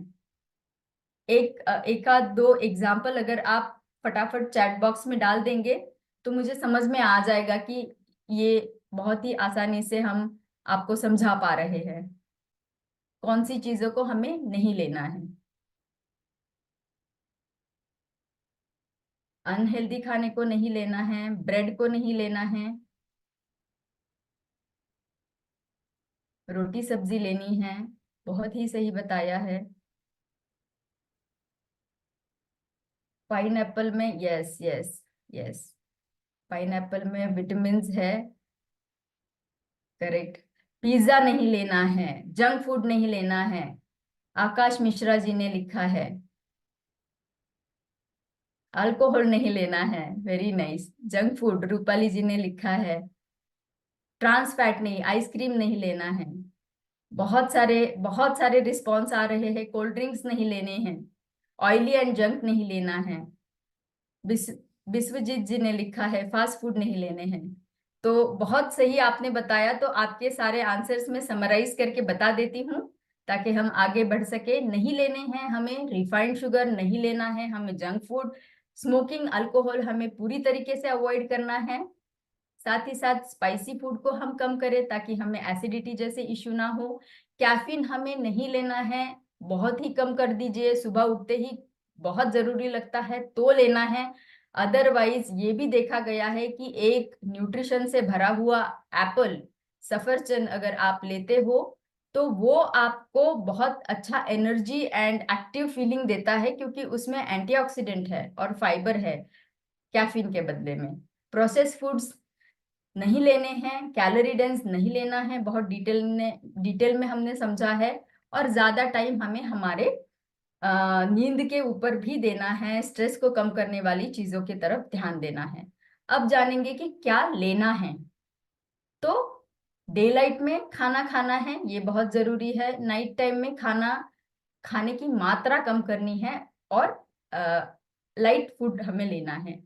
Speaker 3: एक आध दो एग्जाम्पल अगर आप फटाफट चैट बॉक्स में डाल देंगे तो मुझे समझ में आ जाएगा कि ये बहुत ही आसानी से हम आपको समझा पा रहे हैं कौन सी चीजों को हमें नहीं लेना है। अनहेल्दी खाने को नहीं लेना है, ब्रेड को नहीं लेना है, रोटी सब्जी लेनी है। बहुत ही सही बताया है। पाइनएप्पल में, यस यस यस, पाइनएप्पल में विटामिन्स है, करेक्ट। पिज्जा नहीं लेना है, जंक फूड नहीं लेना है, आकाश मिश्रा जी ने लिखा है। अल्कोहल नहीं लेना है, very nice. Junk food Rupali ji ने लिखा है। ट्रांस फैट नहीं, आइसक्रीम नहीं लेना है। बहुत सारे रिस्पॉन्स आ रहे हैं। कोल्ड ड्रिंक्स नहीं लेने हैं, ऑयली एंड जंक नहीं लेना है। विश्वजीत जी ने लिखा है फास्ट फूड नहीं लेने हैं। तो बहुत सही आपने बताया। तो आपके सारे आंसर्स में समराइज करके बता देती हूँ ताकि हम आगे बढ़ सके। नहीं लेने हैं हमें रिफाइंड शुगर, नहीं लेना है हमें जंक फूड, स्मोकिंग अल्कोहल हमें पूरी तरीके से अवॉइड करना है। साथ ही साथ स्पाइसी फूड को हम कम करें ताकि हमें एसिडिटी जैसे इश्यू ना हो। कैफीन हमें नहीं लेना है, बहुत ही कम कर दीजिए। सुबह उठते ही बहुत जरूरी लगता है तो लेना है। अदरवाइज ये भी देखा गया है कि एक न्यूट्रिशन से भरा हुआ एप्पल, सफरचंद अगर आप लेते हो तो वो आपको बहुत अच्छा एनर्जी एंड एक्टिव फीलिंग देता है, क्योंकि उसमें एंटीऑक्सीडेंट है और फाइबर है कैफीन के बदले में। प्रोसेस फूड्स नहीं लेने हैं, कैलोरी डेंस नहीं लेना है, बहुत डिटेल में हमने समझा है। और ज्यादा टाइम हमें हमारे नींद के ऊपर भी देना है, स्ट्रेस को कम करने वाली चीजों की तरफ ध्यान देना है। अब जानेंगे कि क्या लेना है। तो डे लाइट में खाना खाना है, ये बहुत जरूरी है। नाइट टाइम में खाना खाने की मात्रा कम करनी है, और लाइट फूड हमें लेना है।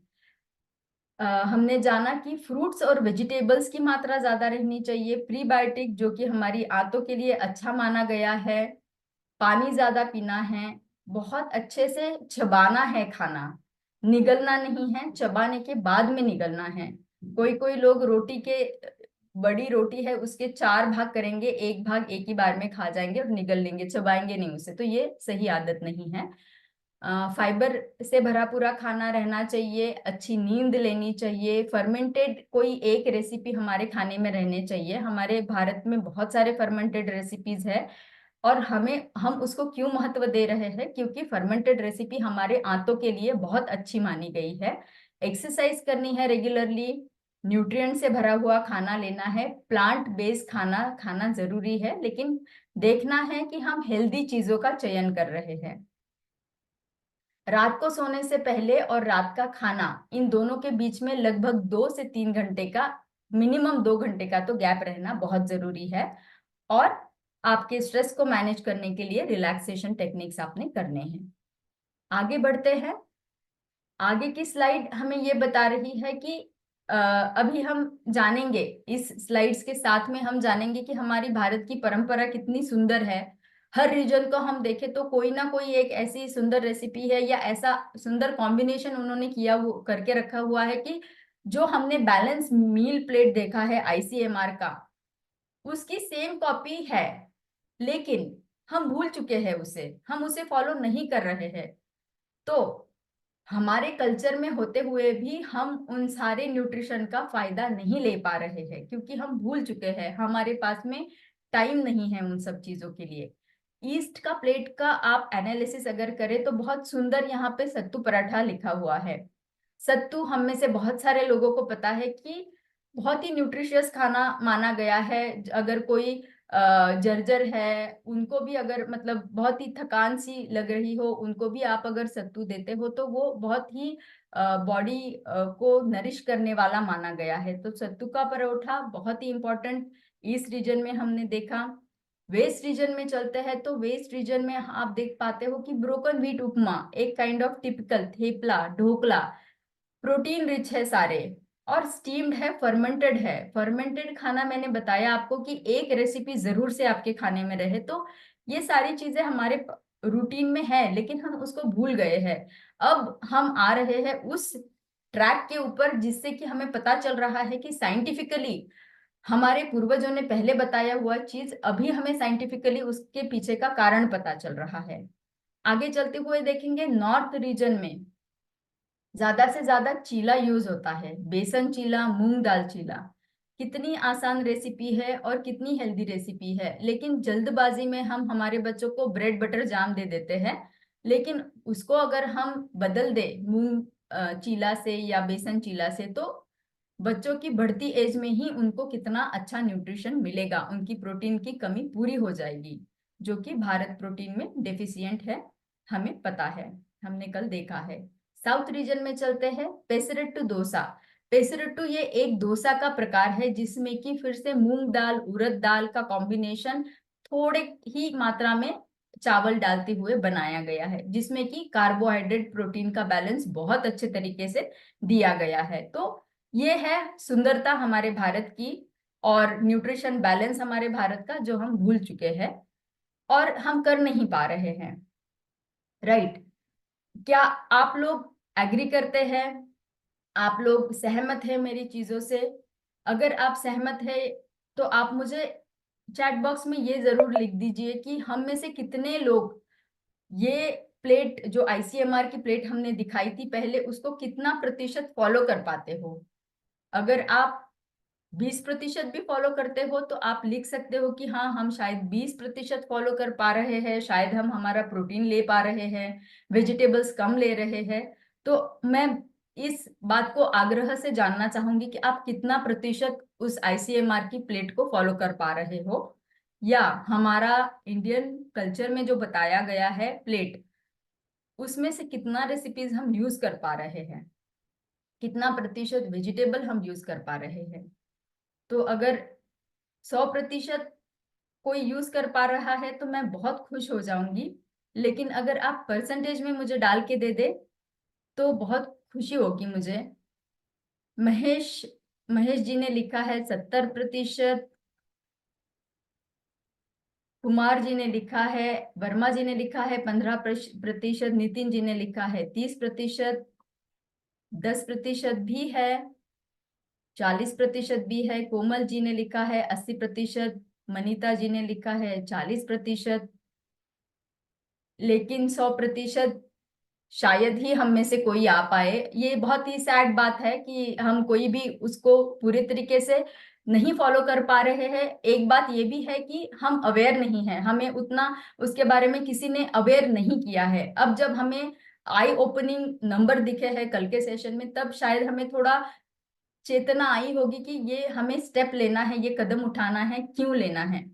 Speaker 3: हमने जाना कि फ्रूट्स और वेजिटेबल्स की मात्रा ज्यादा रहनी चाहिए। प्रीबायोटिक जो कि हमारी आंतों के लिए अच्छा माना गया है। पानी ज्यादा पीना है, बहुत अच्छे से चबाना है खाना, निगलना नहीं है, चबाने के बाद में निगलना है। कोई कोई लोग रोटी के, बड़ी रोटी है उसके 4 भाग करेंगे, एक भाग एक ही बार में खा जाएंगे और निगल लेंगे, चबाएंगे नहीं उसे। तो ये सही आदत नहीं है। फाइबर से भरा पूरा खाना रहना चाहिए, अच्छी नींद लेनी चाहिए। फर्मेंटेड कोई एक रेसिपी हमारे खाने में रहने चाहिए। हमारे भारत में बहुत सारे फर्मेंटेड रेसिपीज है, और हम उसको क्यों महत्व दे रहे हैं, क्योंकि फर्मेंटेड रेसिपी हमारे आंतों के लिए बहुत अच्छी मानी गई है। एक्सरसाइज करनी है रेगुलरली, न्यूट्रिएंट से भरा हुआ खाना लेना है, प्लांट बेस्ड खाना खाना जरूरी है, लेकिन देखना है कि हम हेल्दी चीजों का चयन कर रहे हैं। रात को सोने से पहले और रात का खाना, इन दोनों के बीच में लगभग 2 से 3 घंटे का, मिनिमम 2 घंटे का तो गैप रहना बहुत जरूरी है। और आपके स्ट्रेस को मैनेज करने के लिए रिलैक्सेशन टेक्निक्स आपने करने हैं। आगे बढ़ते हैं। आगे की स्लाइड हमें ये बता रही है कि अभी हम जानेंगे, इस स्लाइड्स के साथ में हम जानेंगे कि हमारी भारत की परंपरा कितनी सुंदर है। हर रीजन को हम देखें तो कोई ना कोई एक ऐसी सुंदर रेसिपी है या ऐसा सुंदर कॉम्बिनेशन उन्होंने किया वो करके रखा हुआ है कि जो हमने बैलेंस मील प्लेट देखा है आईसीएमआर का, उसकी सेम कॉपी है, लेकिन हम भूल चुके हैं उसे, हम उसे फॉलो नहीं कर रहे हैं। तो हमारे कल्चर में होते हुए भी हम उन सारे न्यूट्रिशन का फायदा नहीं ले पा रहे हैं, क्योंकि हम भूल चुके हैं, हमारे पास में टाइम नहीं है उन सब चीजों के लिए। ईस्ट का प्लेट का आप एनालिसिस अगर करें तो बहुत सुंदर यहाँ पे सत्तू पराठा लिखा हुआ है। सत्तू हम में से बहुत सारे लोगों को पता है कि बहुत ही न्यूट्रिशियस खाना माना गया है। अगर कोई जर्जर है, उनको भी अगर मतलब बहुत ही थकान सी लग रही हो, उनको भी आप अगर सत्तू देते हो तो वो बहुत ही बॉडी को नरिश करने वाला माना गया है। तो सत्तू का परोठा बहुत ही इंपॉर्टेंट ईस्ट रीजन में हमने देखा। वेस्ट रीजन में चलते हैं तो वेस्ट रीजन में आप देख पाते हो कि ब्रोकन व्हीट उपमा, एक kind of typical thepla, dhokla, protein rich है सारे, और स्टीम्ड है, फर्मेंटेड है। फर्मेंटेड खाना मैंने बताया आपको कि एक रेसिपी जरूर से आपके खाने में रहे। तो ये सारी चीजें हमारे रूटीन में है, लेकिन हम उसको भूल गए हैं। अब हम आ रहे हैं उस ट्रैक के ऊपर जिससे कि हमें पता चल रहा है कि साइंटिफिकली हमारे पूर्वजों ने पहले बताया हुआ चीज अभी हमें साइंटिफिकली उसके पीछे का कारण पता चल रहा है। आगे चलते हुए देखेंगे, नॉर्थ रीजन में ज्यादा से ज्यादा चीला यूज होता है, बेसन चीला, मूंग दाल चीला। कितनी आसान रेसिपी है और कितनी हेल्दी रेसिपी है, लेकिन जल्दबाजी में हम हमारे बच्चों को ब्रेड बटर जाम दे देते हैं। लेकिन उसको अगर हम बदल दे मूंग चीला से या बेसन चीला से, तो बच्चों की बढ़ती एज में ही उनको कितना अच्छा न्यूट्रिशन मिलेगा, उनकी प्रोटीन की कमी पूरी हो जाएगी, जो कि भारत प्रोटीन में डेफिशिएंट है, हमें पता है, हमने कल देखा है। साउथ रीजन में चलते हैं, पेसरेट्टू डोसा। पेसरेट्टू ये एक डोसा का प्रकार है जिसमें कि फिर से मूंग दाल, उड़द दाल का कॉम्बिनेशन थोड़े ही मात्रा में चावल डालते हुए बनाया गया है, जिसमें कि कार्बोहाइड्रेट प्रोटीन का बैलेंस बहुत अच्छे तरीके से दिया गया है। तो ये है सुंदरता हमारे भारत की और न्यूट्रिशन बैलेंस हमारे भारत का, जो हम भूल चुके हैं और हम कर नहीं पा रहे हैं। राइट? क्या आप लोग एग्री करते हैं? आप लोग सहमत हैं मेरी चीजों से? अगर आप सहमत हैं तो आप मुझे चैट बॉक्स में ये जरूर लिख दीजिए कि हम में से कितने लोग ये प्लेट, जो आईसीएमआर की प्लेट हमने दिखाई थी पहले, उसको कितना प्रतिशत फॉलो कर पाते हो। अगर आप 20% भी फॉलो करते हो तो आप लिख सकते हो कि हाँ, हम शायद 20% फॉलो कर पा रहे हैं, शायद हम हमारा प्रोटीन ले पा रहे हैं, वेजिटेबल्स कम ले रहे हैं। तो मैं इस बात को आग्रह से जानना चाहूंगी कि आप कितना प्रतिशत उस आईसीएमआर की प्लेट को फॉलो कर पा रहे हो, या हमारा इंडियन कल्चर में जो बताया गया है प्लेट, उसमें से कितना रेसिपीज हम यूज कर पा रहे हैं, कितना प्रतिशत वेजिटेबल हम यूज कर पा रहे हैं। तो अगर 100% कोई यूज कर पा रहा है तो मैं बहुत खुश हो जाऊंगी, लेकिन अगर आप परसेंटेज में मुझे डाल के दे दे तो बहुत खुशी होगी मुझे। महेश महेश जी ने लिखा है 70%, कुमार जी ने लिखा है, वर्मा जी ने लिखा है 15%, नितिन जी ने लिखा है 30%, 10% भी है, 40% भी है, कोमल जी ने लिखा है 80%, मनीता जी ने लिखा है 40%, लेकिन 100% शायद ही हम में से कोई आ पाए। ये बहुत ही सैड बात है कि हम कोई भी उसको पूरे तरीके से नहीं फॉलो कर पा रहे हैं। एक बात ये भी है कि हम अवेयर नहीं है, हमें उतना उसके बारे में किसी ने अवेयर नहीं किया है। अब जब हमें आई ओपनिंग नंबर दिखे हैं कल के सेशन में, तब शायद हमें थोड़ा चेतना आई होगी कि ये हमें स्टेप लेना है, ये कदम उठाना है, क्यों लेना है।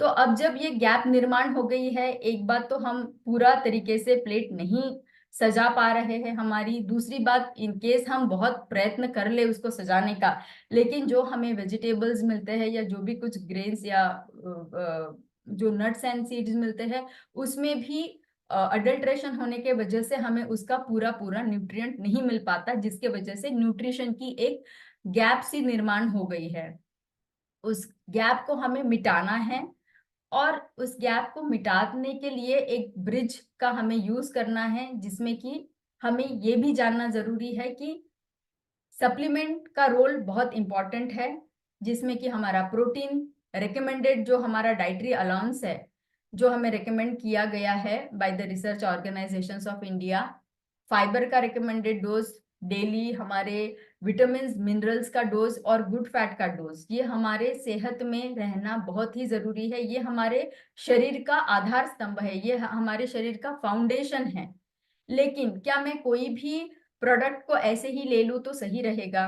Speaker 3: तो अब जब ये गैप निर्माण हो गई है, एक बात तो हम पूरा तरीके से प्लेट नहीं सजा पा रहे हैं हमारी, दूसरी बात इन केस हम बहुत प्रयत्न कर ले उसको सजाने का, लेकिन जो हमें वेजिटेबल्स मिलते हैं या जो भी कुछ ग्रेन्स या जो नट्स एंड सीड्स मिलते हैं, उसमें भी अडल्ट्रेशन होने के वजह से हमें उसका पूरा पूरा न्यूट्रिएंट नहीं मिल पाता, जिसके वजह से न्यूट्रिशन की एक गैप सी निर्माण हो गई है। उस गैप को हमें मिटाना है, और उस गैप को मिटाने के लिए एक ब्रिज का हमें यूज करना है, जिसमें कि हमें ये भी जानना जरूरी है कि सप्लीमेंट का रोल बहुत इंपॉर्टेंट है, जिसमें कि हमारा प्रोटीन रिकमेंडेड, जो हमारा डाइटरी अलाउंस है, जो हमें रिकमेंड किया गया है by the research organisations of India, fibre का रिकमेंडेड डोज डेली, हमारे विटामिन मिनरल्स का डोज और गुड फैट का डोज, ये हमारे सेहत में रहना बहुत ही जरूरी है। ये हमारे शरीर का आधार स्तंभ है, ये हमारे शरीर का फाउंडेशन है। लेकिन क्या मैं कोई भी प्रोडक्ट को ऐसे ही ले लूं तो सही रहेगा?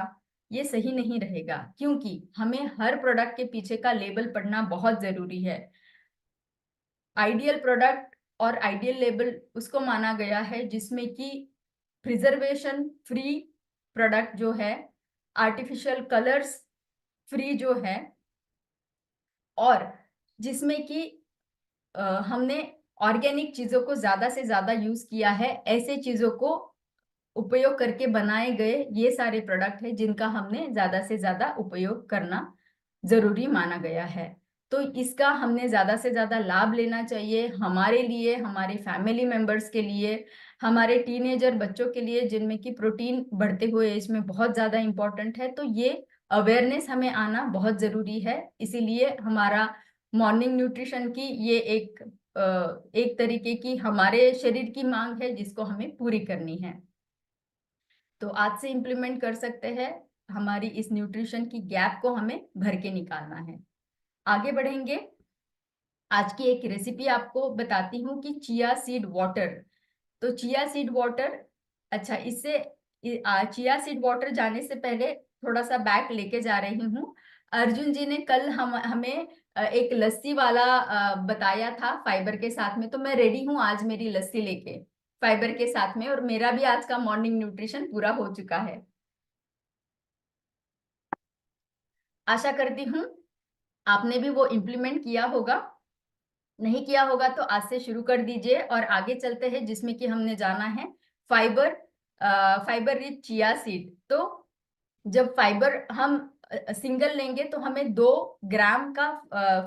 Speaker 3: ये सही नहीं रहेगा, क्योंकि हमें हर प्रोडक्ट के पीछे का लेबल पढ़ना बहुत जरूरी है। आइडियल प्रोडक्ट और आइडियल लेबल उसको माना गया है जिसमें कि प्रिजर्वेशन फ्री प्रोडक्ट जो है, आर्टिफिशियल कलर्स फ्री जो है, और जिसमें कि हमने ऑर्गेनिक चीजों को ज्यादा से ज्यादा यूज किया है। ऐसे चीजों को उपयोग करके बनाए गए ये सारे प्रोडक्ट है जिनका हमने ज्यादा से ज्यादा उपयोग करना जरूरी माना गया है। तो इसका हमने ज्यादा से ज्यादा लाभ लेना चाहिए, हमारे लिए, हमारे फैमिली मेंबर्स के लिए, हमारे टीनेजर बच्चों के लिए जिनमें कि प्रोटीन बढ़ते हुए एज में बहुत ज्यादा इंपॉर्टेंट है। तो ये अवेयरनेस हमें आना बहुत जरूरी है। इसीलिए हमारा मॉर्निंग न्यूट्रिशन की ये एक तरीके की हमारे शरीर की मांग है जिसको हमें पूरी करनी है। तो आज से इम्प्लीमेंट कर सकते हैं, हमारी इस न्यूट्रिशन की गैप को हमें भर के निकालना है। आगे बढ़ेंगे, आज की एक रेसिपी आपको बताती हूँ कि चिया सीड वाटर। तो चिया सीड वाटर, अच्छा इससे चिया सीड वाटर जाने से पहले थोड़ा सा बैक लेके जा रही हूँ। अर्जुन जी ने कल हमें एक लस्सी वाला बताया था फाइबर के साथ में, तो मैं रेडी हूँ आज मेरी लस्सी लेके फाइबर के साथ में, और मेरा भी आज का मॉर्निंग न्यूट्रिशन पूरा हो चुका है। आशा करती हूँ आपने भी वो इम्प्लीमेंट किया होगा। नहीं किया होगा तो आज से शुरू कर दीजिए और आगे चलते हैं, जिसमें कि हमने जाना है fibre, fibre rich chia seed. तो जब फाइबर हम सिंगल लेंगे तो हमें 2 ग्राम का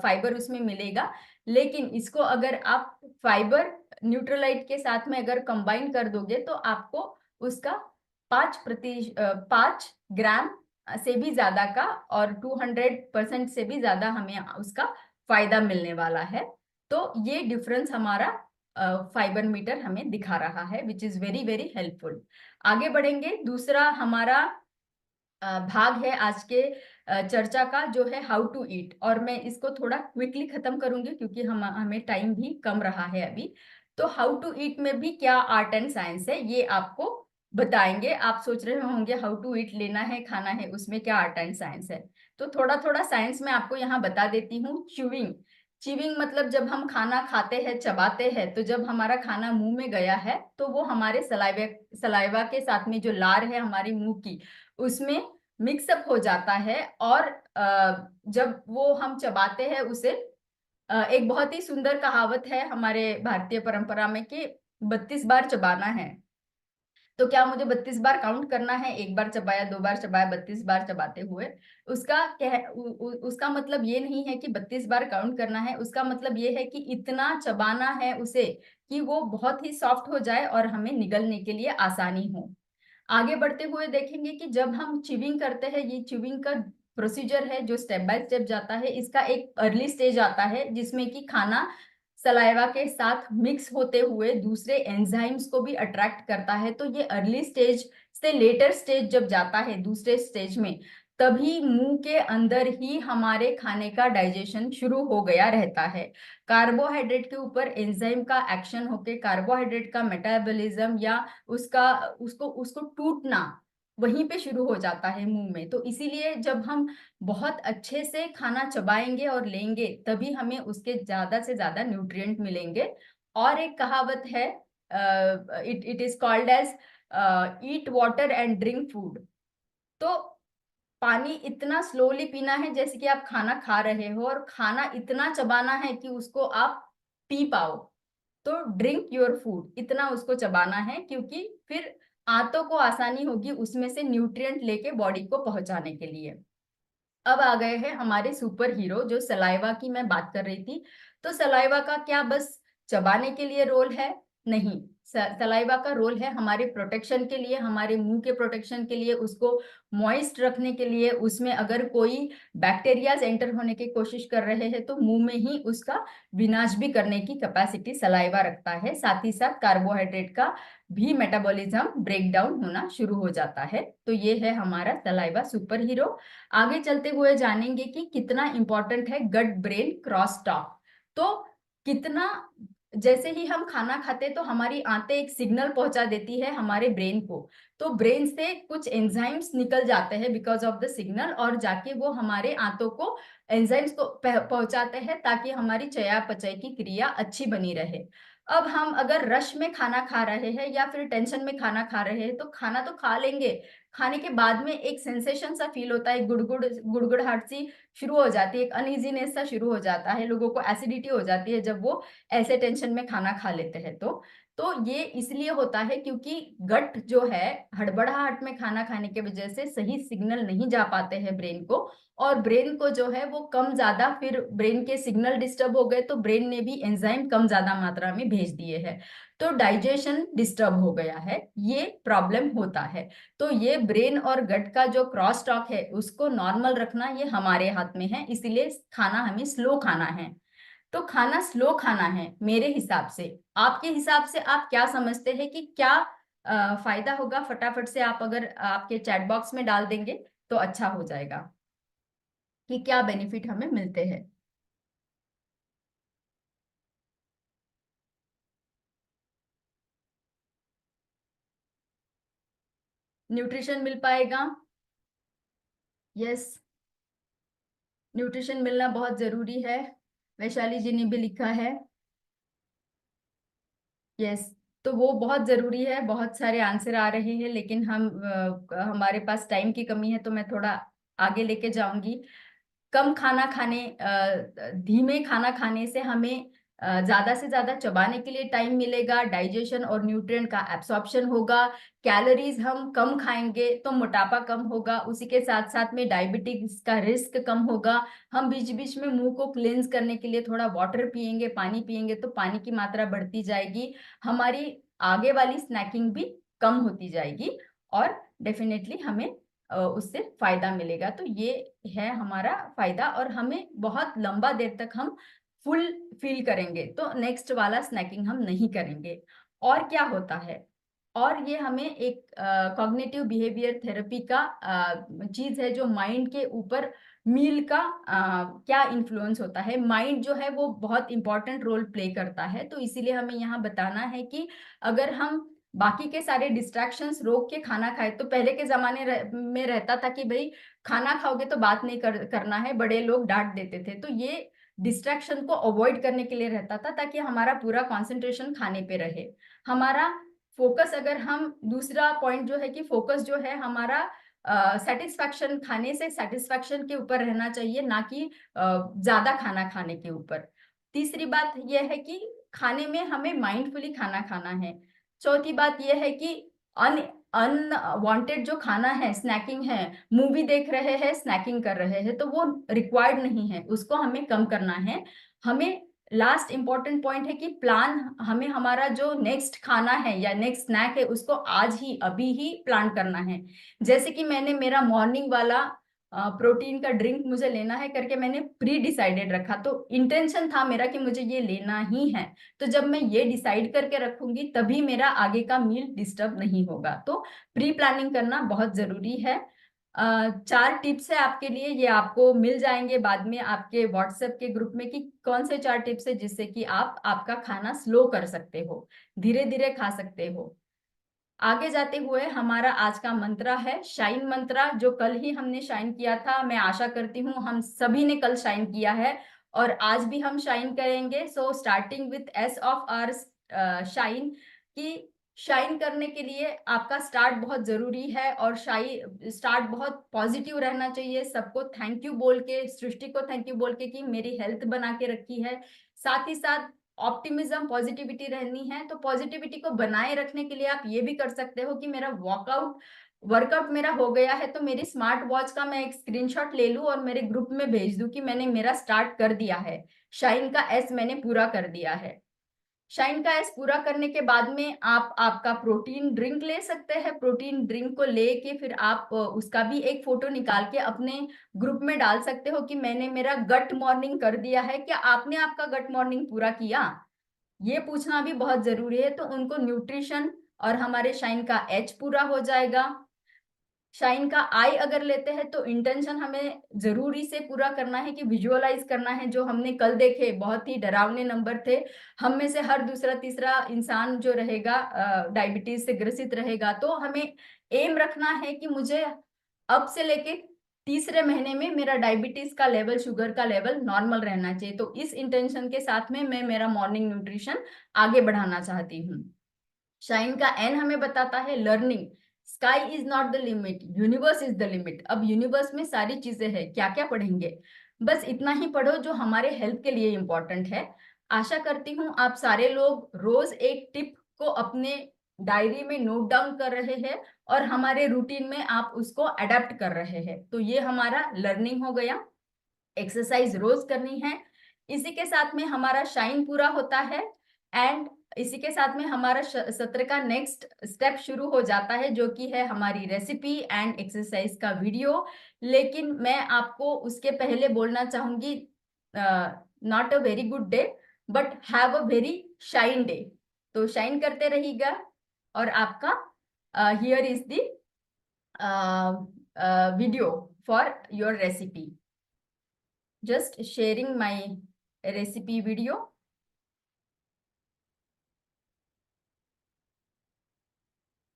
Speaker 3: फाइबर उसमें मिलेगा, लेकिन इसको अगर आप फाइबर न्यूट्रलाइट के साथ में अगर कंबाइन कर दोगे तो आपको उसका 5 ग्राम से भी ज्यादा का और 200% से भी ज्यादा हमें उसका फायदा मिलने वाला है। तो ये डिफरेंस हमारा फाइबर मीटर हमें दिखा रहा है, which is very very helpful. आगे बढ़ेंगे, दूसरा हमारा भाग है आज के चर्चा का, जो है हाउ टू ईट। और मैं इसको थोड़ा क्विकली खत्म करूंगी क्योंकि हमें टाइम भी कम रहा है अभी। तो हाउ टू ईट में भी क्या आर्ट एंड साइंस है ये आपको बताएंगे। आप सोच रहे होंगे हाउ टू ईट लेना है, खाना है, उसमें क्या आर्ट एंड साइंस है। तो थोड़ा थोड़ा साइंस में आपको यहाँ बता देती हूँ। च्यूइंग, च्यूइंग मतलब जब हम खाना खाते हैं, चबाते हैं, तो जब हमारा खाना मुंह में गया है तो वो हमारे सलाइवा के साथ में जो लार है हमारी मुंह की, उसमें मिक्सअप हो जाता है। और जब वो हम चबाते हैं उसे, एक बहुत ही सुंदर कहावत है हमारे भारतीय परंपरा में कि 32 बार चबाना है। तो क्या मुझे 32 बार काउंट करना है? एक बार चबाया, 2 बार चबाया, 32 बार चबाते हुए? उसका मतलब ये नहीं है कि 32 बार काउंट करना है। उसका मतलब ये है कि इतना चबाना है उसे कि वो बहुत ही सॉफ्ट हो जाए और हमें निगलने के लिए आसानी हो। आगे बढ़ते हुए देखेंगे कि जब हम च्यूइंग करते हैं, ये च्यूइंग का प्रोसीजर है जो स्टेप बाय स्टेप जाता है। इसका एक अर्ली स्टेज आता है जिसमें कि खाना सलाइवा के साथ मिक्स होते हुए दूसरे एंजाइम्स को भी अट्रैक्ट करता है। तो ये अर्ली स्टेज से लेटर स्टेज जब जाता है, दूसरे स्टेज में, तभी मुंह के अंदर ही हमारे खाने का डाइजेशन शुरू हो गया रहता है। कार्बोहाइड्रेट के ऊपर एंजाइम का एक्शन होके कार्बोहाइड्रेट का मेटाबॉलिज्म या उसका उसको उसको टूटना वहीं पे शुरू हो जाता है मुंह में। तो इसीलिए जब हम बहुत अच्छे से खाना चबाएंगे और लेंगे तभी हमें उसके ज्यादा से ज्यादा न्यूट्रिएंट मिलेंगे। और एक कहावत है, it is called as eat water and drink food. तो पानी इतना स्लोली पीना है जैसे कि आप खाना खा रहे हो, और खाना इतना चबाना है कि उसको आप पी पाओ। तो ड्रिंक योर फूड, इतना उसको चबाना है, क्योंकि फिर आंतों को आसानी होगी उसमें से न्यूट्रिएंट लेके बॉडी को पहुंचाने के लिए। अब आ गए हैं हमारे सुपर हीरो, जो सलाइवा की मैं बात कर रही थी। तो सलाइवा का क्या बस चबाने के लिए रोल है? नहीं, सलाइवा का रोल है हमारे प्रोटेक्शन के लिए, हमारे मुंह के प्रोटेक्शन के लिए, उसको मॉइस्ट रखने के लिए। उसमें अगर कोई बैक्टीरियाज एंटर होने की कोशिश कर रहे हैं तो मुंह में ही उसका विनाश भी करने की कैपेसिटी सलाइवा रखता है। साथ ही साथ कार्बोहाइड्रेट का भी मेटाबॉलिज्म ब्रेक डाउन होना शुरू हो जाता है। तो ये है हमारा सलाइवा सुपर हीरो। आगे चलते हुए जानेंगे कि कितना इंपॉर्टेंट है गट ब्रेन क्रॉस टॉक। तो कितना, जैसे ही हम खाना खाते तो हमारी आंतें एक सिग्नल पहुंचा देती है हमारे ब्रेन को। तो ब्रेन से कुछ एंजाइम्स निकल जाते हैं बिकॉज ऑफ द सिग्नल, और जाके वो हमारे आंतों को एंजाइम्स को पहुंचाते हैं ताकि हमारी चयापचय की क्रिया अच्छी बनी रहे। अब हम अगर रश में खाना खा रहे हैं या फिर टेंशन में खाना खा रहे हैं तो खाना तो खा लेंगे, खाने के बाद में एक सेंसेशन सा फील होता है, गुड़गुड़ाहट सी शुरू हो जाती है, एक अनइजीनेस सा शुरू हो जाता है, लोगों को एसिडिटी हो जाती है जब वो ऐसे टेंशन में खाना खा लेते हैं। तो ये इसलिए होता है क्योंकि गट जो है हड़बड़ाहट में खाना खाने की वजह से सही सिग्नल नहीं जा पाते हैं ब्रेन को, और ब्रेन को जो है वो कम ज्यादा, फिर ब्रेन के सिग्नल डिस्टर्ब हो गए तो ब्रेन ने भी एंजाइम कम ज्यादा मात्रा में भेज दिए हैं, तो डाइजेशन डिस्टर्ब हो गया है, ये प्रॉब्लम होता है। तो ये ब्रेन और गट का जो क्रॉस टॉक है उसको नॉर्मल रखना ये हमारे हाथ में है, इसीलिए खाना हमें स्लो खाना है। तो खाना स्लो खाना है मेरे हिसाब से। आपके हिसाब से आप क्या समझते हैं कि क्या फायदा होगा? फटाफट से आप अगर आपके चैट बॉक्स में डाल देंगे तो अच्छा हो जाएगा कि क्या बेनिफिट हमें मिलते हैं। न्यूट्रिशन मिल पाएगा? यस, न्यूट्रिशन मिलना बहुत जरूरी है। वैशाली जी ने भी लिखा है यस। तो वो बहुत जरूरी है, बहुत सारे आंसर आ रहे हैं, लेकिन हमारे पास टाइम की कमी है, तो मैं थोड़ा आगे लेके जाऊंगी। कम खाना खाने, धीमे खाना खाने से हमें ज्यादा से ज्यादा चबाने के लिए टाइम मिलेगा, डाइजेशन और न्यूट्रिएंट का एब्सॉर्प्शन होगा, कैलोरीज हम कम खाएंगे तो मोटापा कम होगा, उसी के साथ साथ में डायबिटीज का रिस्क कम होगा। हम बीच बीच में मुंह को क्लेंज करने के लिए थोड़ा वाटर पिएंगे, पानी पिएंगे, तो पानी की मात्रा बढ़ती जाएगी, हमारी आगे वाली स्नैकिंग भी कम होती जाएगी, और डेफिनेटली हमें उससे फायदा मिलेगा। तो ये है हमारा फायदा, और हमें बहुत लंबा देर तक हम फुल फील करेंगे, तो नेक्स्ट वाला स्नैकिंग हम नहीं करेंगे। और क्या होता है, और ये हमें एक कॉग्निटिव बिहेवियर थेरेपी का चीज है, जो माइंड के ऊपर मील का क्या इन्फ्लुएंस होता है। माइंड जो है वो बहुत इंपॉर्टेंट रोल प्ले करता है, तो इसीलिए हमें यहाँ बताना है कि अगर हम बाकी के सारे डिस्ट्रैक्शंस रोक के खाना खाए, तो पहले के जमाने में रहता था कि भाई खाना खाओगे तो बात नहीं करना है, बड़े लोग डांट देते थे, तो ये डिस्ट्रैक्शन को अवॉइड करने के लिए रहता था, ताकि हमारा पूरा कंसंट्रेशन खाने पे रहे, हमारा फोकस। अगर हम दूसरा पॉइंट जो है कि फोकस जो है हमारा सेटिस्फैक्शन, खाने से सेटिस्फैक्शन के ऊपर रहना चाहिए, ना कि ज्यादा खाना खाने के ऊपर। तीसरी बात यह है कि खाने में हमें माइंडफुली खाना खाना है। चौथी बात यह है कि अन अनवांटेड जो खाना है, स्नैकिंग है, मूवी देख रहे हैं स्नैकिंग कर रहे हैं, तो वो रिक्वायर्ड नहीं है, उसको हमें कम करना है। हमें लास्ट इंपॉर्टेंट पॉइंट है कि प्लान, हमें हमारा जो नेक्स्ट खाना है या नेक्स्ट स्नैक है उसको आज ही अभी ही प्लान करना है। जैसे कि मैंने मेरा मॉर्निंग वाला प्रोटीन का ड्रिंक मुझे लेना है करके मैंने प्री डिसाइडेड रखा, तो इंटेंशन था मेरा कि मुझे ये लेना ही है, तो जब मैं ये डिसाइड करके रखूंगी तभी मेरा आगे का मील डिस्टर्ब नहीं होगा। तो प्री प्लानिंग करना बहुत जरूरी है। 4 टिप्स है आपके लिए, ये आपको मिल जाएंगे बाद में आपके व्हाट्सएप के ग्रुप में, कि कौन से 4 टिप्स है जिससे कि आप आपका खाना स्लो कर सकते हो, धीरे धीरे खा सकते हो। आगे जाते हुए हमारा आज का मंत्रा है शाइन मंत्रा, जो कल ही हमने शाइन किया था। मैं आशा करती हूँ हम सभी ने कल शाइन किया है, और आज भी हम शाइन करेंगे। So starting with S of our shine, कि शाइन करने के लिए आपका स्टार्ट बहुत जरूरी है, और स्टार्ट बहुत पॉजिटिव रहना चाहिए, सबको थैंक यू बोल के, सृष्टि को थैंक यू बोल के कि मेरी हेल्थ बना के रखी है। साथ ही साथ ऑप्टिमिज्म, पॉजिटिविटी रहनी है। तो पॉजिटिविटी को बनाए रखने के लिए आप ये भी कर सकते हो कि मेरा वर्कआउट मेरा हो गया है, तो मेरी स्मार्ट वॉच का मैं एक स्क्रीनशॉट ले लूं और मेरे ग्रुप में भेज दूं कि मैंने मेरा स्टार्ट कर दिया है, शाइन का एस मैंने पूरा कर दिया है। शाइन का एस पूरा करने के बाद में आप आपका प्रोटीन ड्रिंक ले सकते हैं। प्रोटीन ड्रिंक को लेके फिर आप उसका भी एक फोटो निकाल के अपने ग्रुप में डाल सकते हो कि मैंने मेरा गट मॉर्निंग कर दिया है। क्या आपने आपका गट मॉर्निंग पूरा किया? ये पूछना भी बहुत जरूरी है। तो उनको न्यूट्रिशन और हमारे शाइन का एच पूरा हो जाएगा। शाइन का आई अगर लेते हैं तो इंटेंशन हमें जरूरी से पूरा करना है, कि विजुअलाइज करना है। जो हमने कल देखे बहुत ही डरावने नंबर थे, हम में से हर दूसरा तीसरा इंसान जो रहेगा डायबिटीज से ग्रसित रहेगा, तो हमें एम रखना है कि मुझे अब से लेके तीसरे महीने में मेरा डायबिटीज का लेवल, शुगर का लेवल नॉर्मल रहना चाहिए। तो इस इंटेंशन के साथ में मैं मेरा मॉर्निंग न्यूट्रिशन आगे बढ़ाना चाहती हूँ। शाइन का एन हमें बताता है learning, sky is not the limit, universe is the limit. अब यूनिवर्स में सारी चीजें हैं, क्या क्या पढ़ेंगे, बस इतना ही पढ़ो जो हमारे हेल्थ के लिए इंपॉर्टेंट है। आशा करती हूँ आप सारे लोग रोज एक टिप को अपने डायरी में नोट डाउन कर रहे हैं और हमारे रूटीन में आप उसको अडेप्ट कर रहे हैं। तो ये हमारा लर्निंग हो गया। एक्सरसाइज रोज करनी है, इसी के साथ में हमारा शाइन पूरा होता है। एंड इसी के साथ में हमारा सत्र का नेक्स्ट स्टेप शुरू हो जाता है, जो कि है हमारी रेसिपी एंड एक्सरसाइज का वीडियो। लेकिन मैं आपको उसके पहले बोलना चाहूंगी, not a very good day but have a very shine day. तो शाइन करते रहिएगा। और आपका here is the video for your recipe, just sharing my recipe video.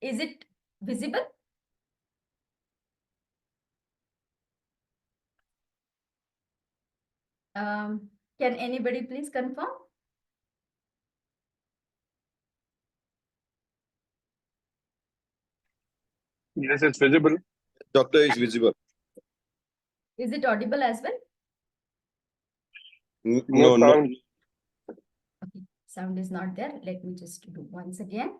Speaker 3: Is it visible? Can anybody please confirm?
Speaker 4: Yes, it's visible.
Speaker 5: Doctor is visible.
Speaker 3: Is it audible as well?
Speaker 4: No
Speaker 5: No.
Speaker 4: sound.
Speaker 3: Okay, sound is not there. Let me just do once again.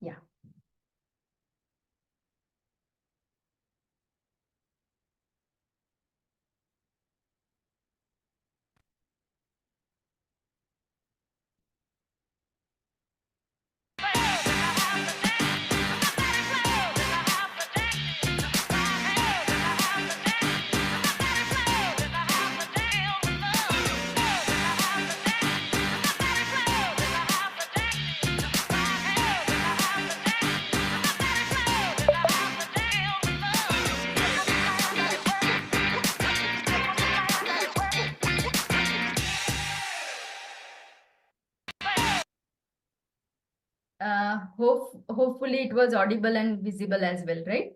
Speaker 3: Yeah. Hopefully it was audible and visible as well, right?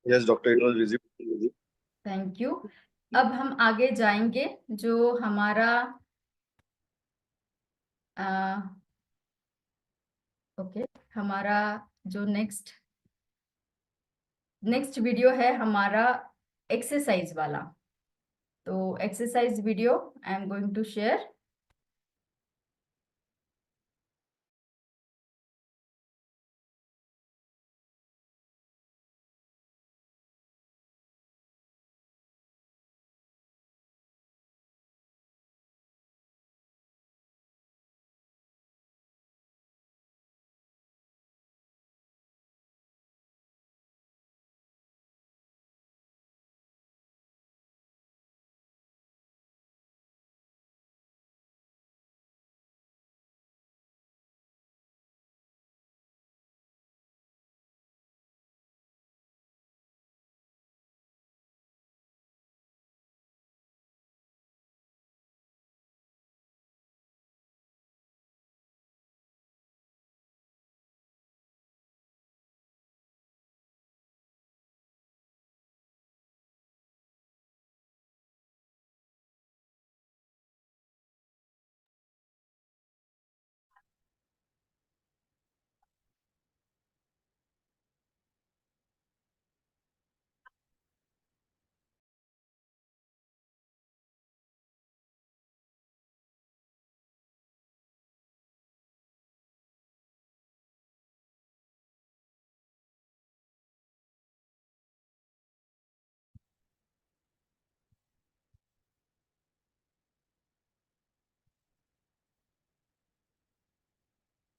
Speaker 5: Yes, doctor, it was visible.
Speaker 3: Thank you. अब हम आगे जाएंगे। जो हमारा okay हमारा जो next video है हमारा एक्सरसाइज वाला। तो exercise video I am going to share.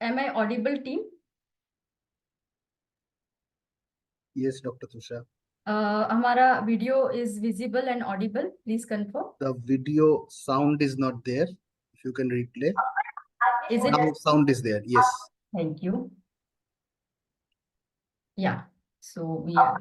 Speaker 3: Am I audible, team?
Speaker 6: Yes, Dr. Tusha.
Speaker 3: हमारा video is visible and audible. Please confirm.
Speaker 6: The video sound is not there. If you can replay.
Speaker 3: Is it?
Speaker 6: Now sound is there. Yes.
Speaker 3: Thank you. Yeah. So we are.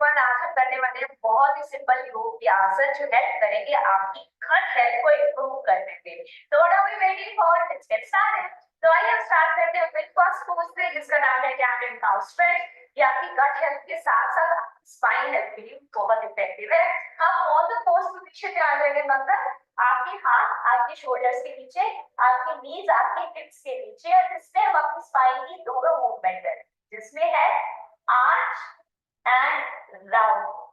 Speaker 7: पर आसन करने वाले बहुत ही simple योग आसन जो help करेंगे आपकी खट हेल्थ को इंप्रूव करने में। तो what are we waiting for? Let's get started. तो आइए हम स्टार्ट करते हैं विद फर्स्ट पोज से, जिसका नाम है कैमलिन काउ स्ट्रेच। ये आपकी गट हेल्थ के साथ साथ स्पाइन हेल्थ के लिए बहुत इफेक्टिव है। हम ऑन द पोज पोजीशन में आ जाएंगे, मतलब आपके हाथ आपके शोल्डर्स के नीचे, आपके नीज आपके हिप्स के नीचे, और जिसमें हम अपनी स्पाइन की दोनों मूवमेंट करें, जिसमें है आर्च एंड राउंड।